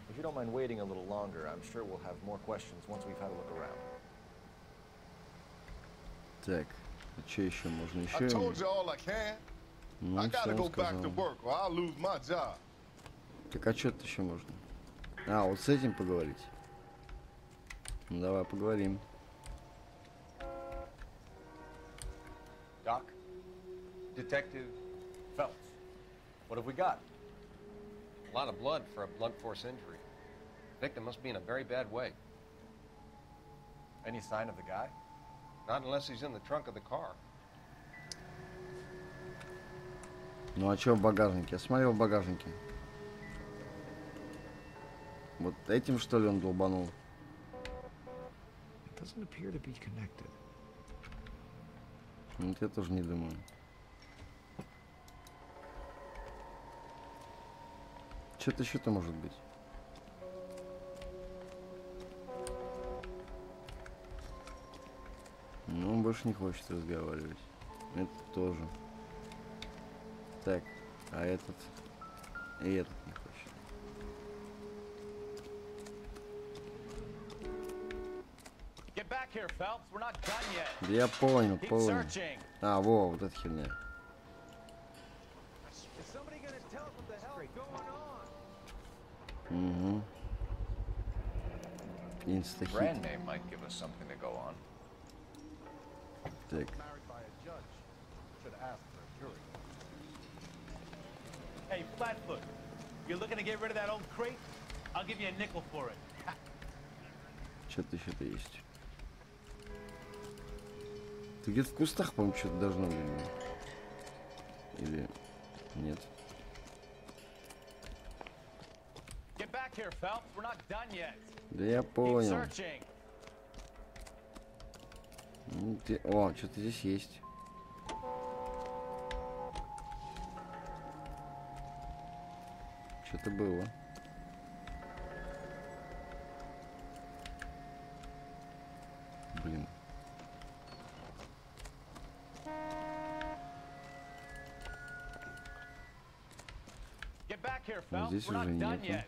If you don't mind waiting a little longer, I'm sure we'll have more questions once we've had a look around.
Так, а что еще можно еще?
I told you all I can.
Ну,
I gotta
все
go back to
сказал.
work or I'll lose my job.
Так, а что-то еще можно? А, вот с этим поговорить. Ну, давай поговорим.
Doc, Detective Phelps, what have we got?
A lot of blood for a blunt force injury. Victim must be in a very bad way.
Any sign of the guy?
Not unless he's in the trunk of the car.
Ну а чё в багажнике? Я смотрел в багажнике. Вот этим, что ли, он долбанул? Вот я тоже не думаю. Что-то еще-то может быть. Ну, он больше не хочет разговаривать. Это тоже. Так, а этот и этот не хочет. Да я понял, понял. А, во, вот эта херня. Угу. Инстахит. Так.
Hey, Flatfoot, you're looking to get rid of that old crate? I'll give you a nickel for it.
Что-то еще-то есть. Ты где-то в кустах, по-моему, что-то должно быть. Или нет? Да я понял. Ну, ты... О, что-то здесь есть. Что-то было. Блин. Но здесь уже нету.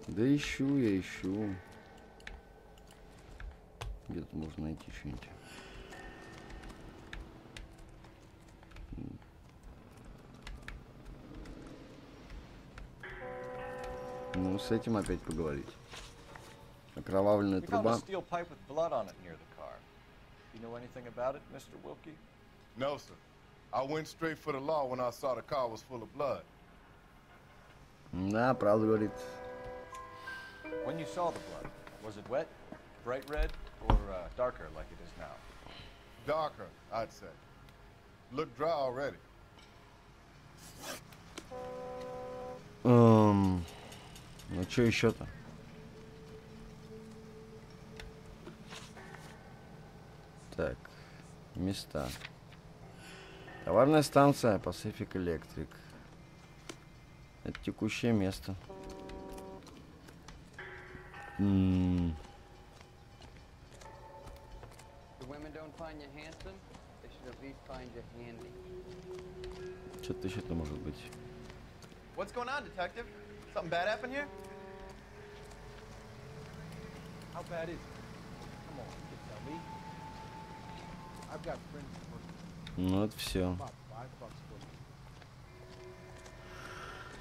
Да ищу, я ищу. Где-то можно найти что-нибудь. Ну, с этим опять поговорить. Окровавленная труба.
No, sir. I went straight for the law when I saw the car was full of blood.
Да, правда говорит.
When you saw the blood, was it wet, bright red, or darker like it is now?
Darker, I'd say. Looked dry already.
Ну что еще-то? Так, места. Товарная станция Pacific Electric. Это текущее место. Что-то еще-то может быть.
What's going on, detective? Something bad happen here?
How bad is it? Come on, you can tell me. I've got friends working.
Ну вот все.
About $5 for me.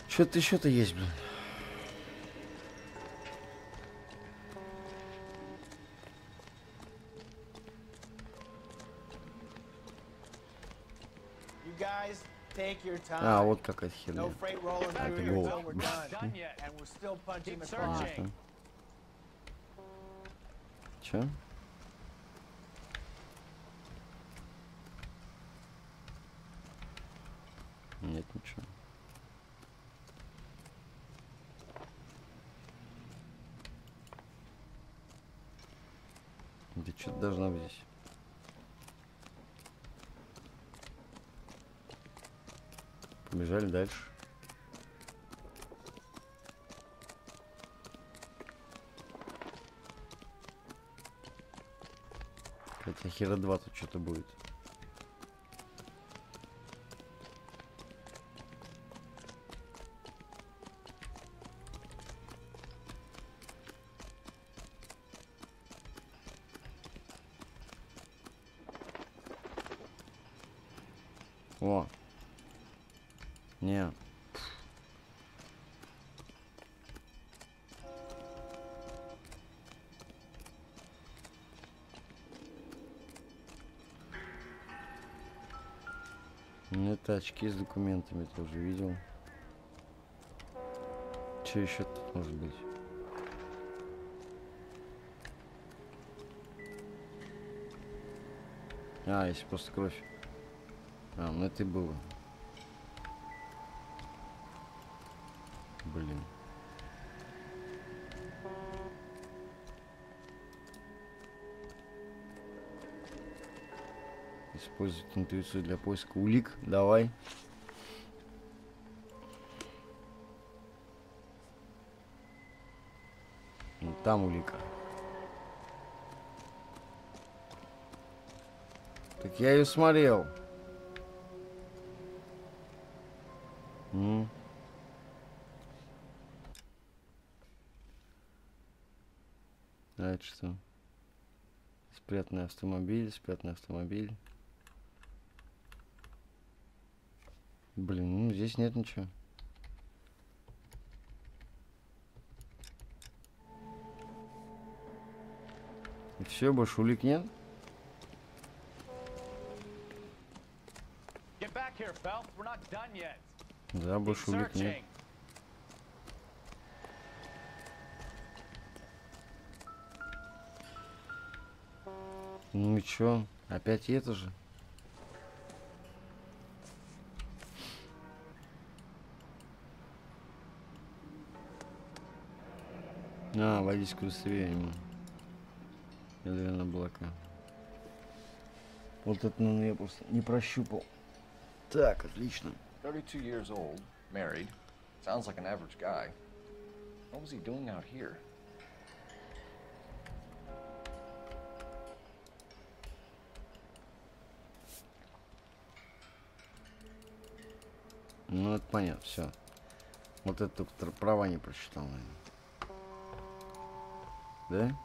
Что-то еще-то есть, блин.
You guys take your time.
А, вот какая-то херня.
No freight rolling
А,
through
это
here
голубь.
until we're done. And we're still punching the clock.
Понятно. Че? Нет, ничего. Да что-то должно быть здесь. Побежали дальше. Хотя хера 2 тут что-то будет. О. Не. Это очки с документами тоже видел. Что еще тут может быть? А, если просто кровь. А, ну это и было. Блин. Использовать интуицию для поиска улик. Давай. Ну, там улика. Так я ее смотрел. А это что? Спрятанный автомобиль, спрятанный автомобиль. Блин, ну здесь нет ничего. И все, больше улик нет? Да, больше улик нет. Ну и чё? Опять это же? А, водительское удостоверение. Или облака. Вот это, наверное, я просто не прощупал. Так, отлично.
32 years old, married. Sounds like an average guy. What was he doing out here?
Ну, это понятно, все. Вот это только права не прочитал, наверное. Да?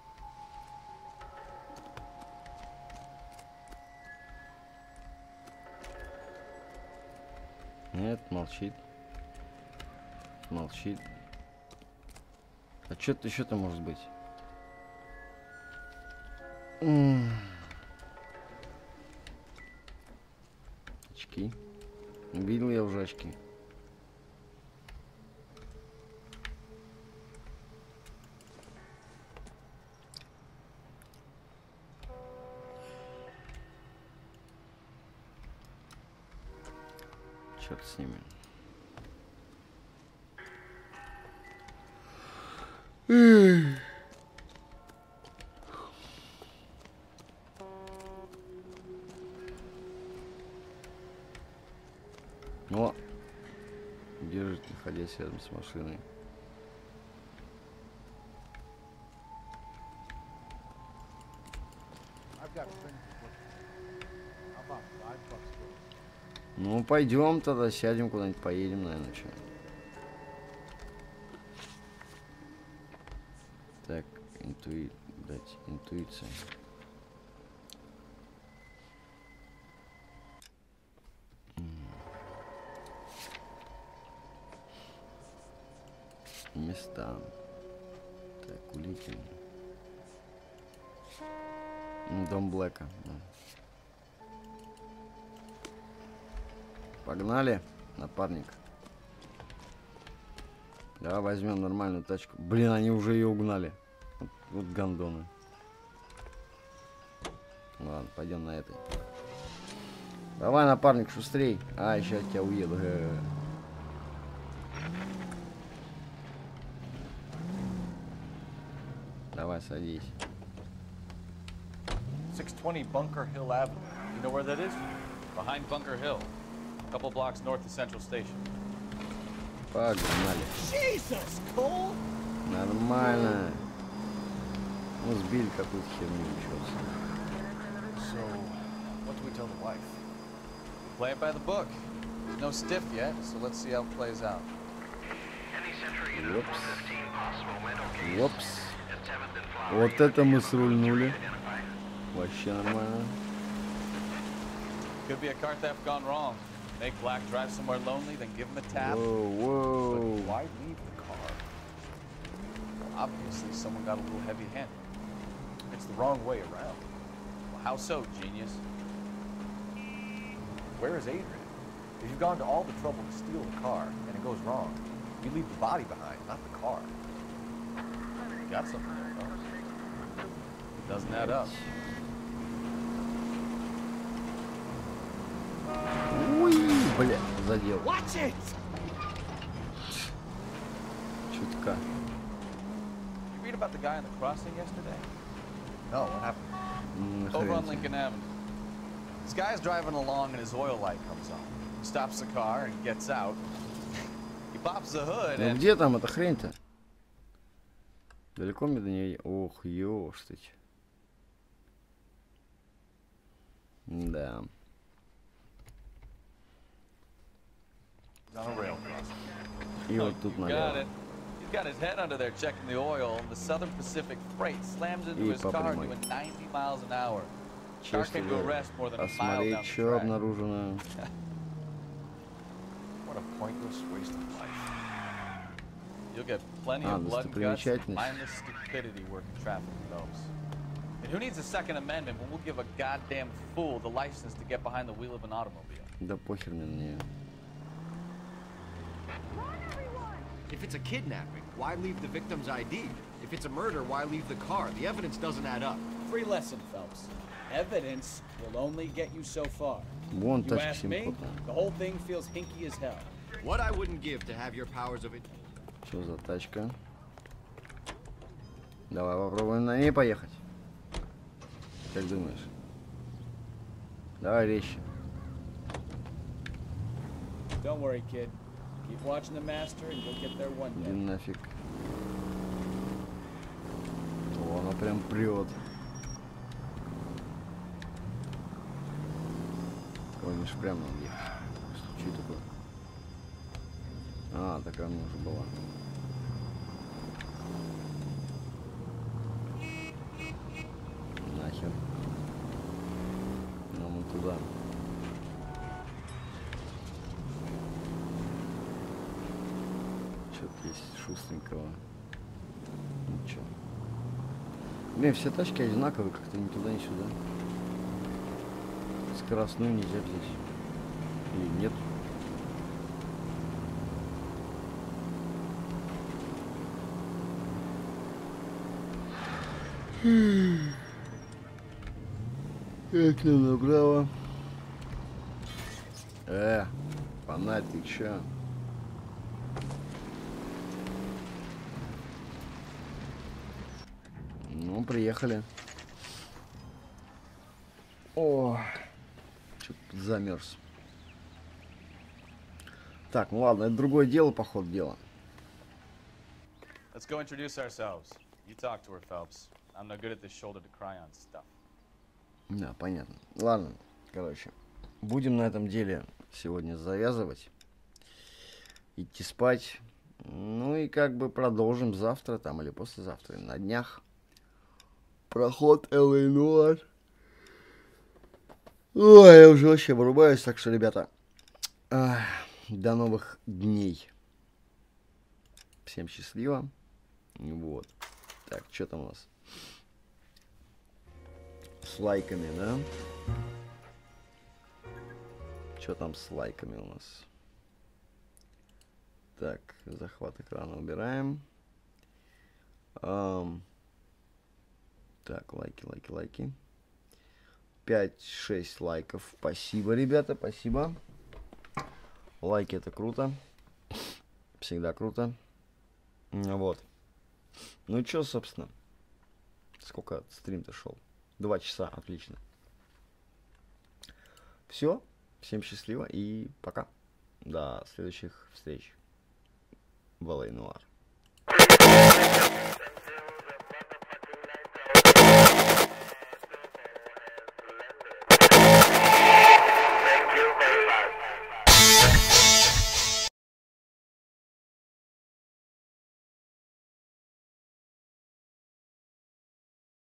Нет, молчит. Молчит. А что-то еще-то может быть. Очки. Видел я уже очки. Черт с ними. О! Держит, находясь рядом с машиной. Ну, пойдем тогда, сядем куда-нибудь, поедем, наверное, что. Так, интуиция. Места. Так, улики. Дом Блэка. Погнали, напарник. Давай возьмем нормальную тачку. Блин, они уже ее угнали. Вот гандоны. Ладно, пойдем на этой. Давай, напарник, шустрей. А, сейчас я уеду. Давай, садись.
620 Bunker Hill Avenue. You know where that is?
Behind Bunker Hill. A couple blocks north of Central Station.
Погнали.
Jesus, Cole!
Нормально. Мы сбили какую-то херню.
So, what do we tell the wife?
Play it by the book. There's no stiff yet, so let's see how it plays out.
Опс. Вот это мы срульнули. Вообще нормально.
Could be a car theft gone wrong. Make Black drive somewhere lonely, then give him a tap.
Whoa.
But why leave the car? Well, obviously, someone got a little heavy-handed. It's the wrong way around.
Well, how so, genius?
Where is Adrian? If you've gone to all the trouble to steal the car and it goes wrong, you leave the body behind, not the car. You got something there, folks. It doesn't add up.
Уй, бля, задел.
Watch it!
Чутка.
You read about the guy in the crossing yesterday? No, what happened? Over on Lincoln Avenue. This guy's driving along and his oil light comes on. He stops the car and gets out. He pops the hood
Ну
and...
где там эта хрень-то? Далеко мне до нее... Ох, ёштыть. Да. И вот тут налево.
He's got his head under there checking the oil. The Southern Pacific Freight slams into his car doing 90 miles an hour. Car came to a rest more than a mile down the track.
Обнаружено.
What a pointless waste of life. You'll get plenty of blood and guts and mindless stupidity working traffic those. And who needs a Second Amendment when we'll give a goddamn fool the license to get behind the wheel of an automobile?
Да похер мне на нее.
If it's a kidnapping, why leave the victim's ID? If it's a murder, why leave the car? The evidence doesn't add up.
Free lesson, Phelps. Evidence will only get you so far.
Вон
You
тачка
ask me,
симпотная.
the whole thing feels hinky as hell.
What I wouldn't give to have your powers of it.
Что за тачка? Давай попробуем на ней поехать. Как думаешь? Давай резче.
Don't worry, kid. Keep watching the master and you'll get there one day.
Иди нафиг. О, она прям прет. Ой, мне ж прям надо ехать. Что это такое? А, такая у меня уже была. Нахер. Нам вот туда. Что-то есть шустренького. Ничего. Блин, все тачки одинаковые, как-то ни туда, ни сюда. Скоростную нельзя взять. Или нет? Как нам направо? Фонарь, ты чё? Ну, приехали. О, что-то замерз. Так, ну ладно, это другое дело, по ходу дела.
Let's go introduce ourselves. You talk to her, Phelps. I'm no good at this shoulder to cry on stuff.
Да, понятно. Ладно, короче, будем на этом деле сегодня завязывать. Идти спать. Ну и как бы продолжим завтра там или послезавтра. На днях. Проход Нуара. Ой, я уже вообще вырубаюсь, так что, ребята, до новых дней. Всем счастливо. Вот. Так, что там у нас? С лайками, да? Что там с лайками у нас? Так, захват экрана убираем. Так, лайки. 5-6 лайков. Спасибо, ребята, спасибо. Лайки это круто. Всегда круто. Вот. Ну чё, собственно. Сколько стрим-то шел? 2 часа, отлично. Все. Всем счастливо и пока. До следующих встреч в Нуар.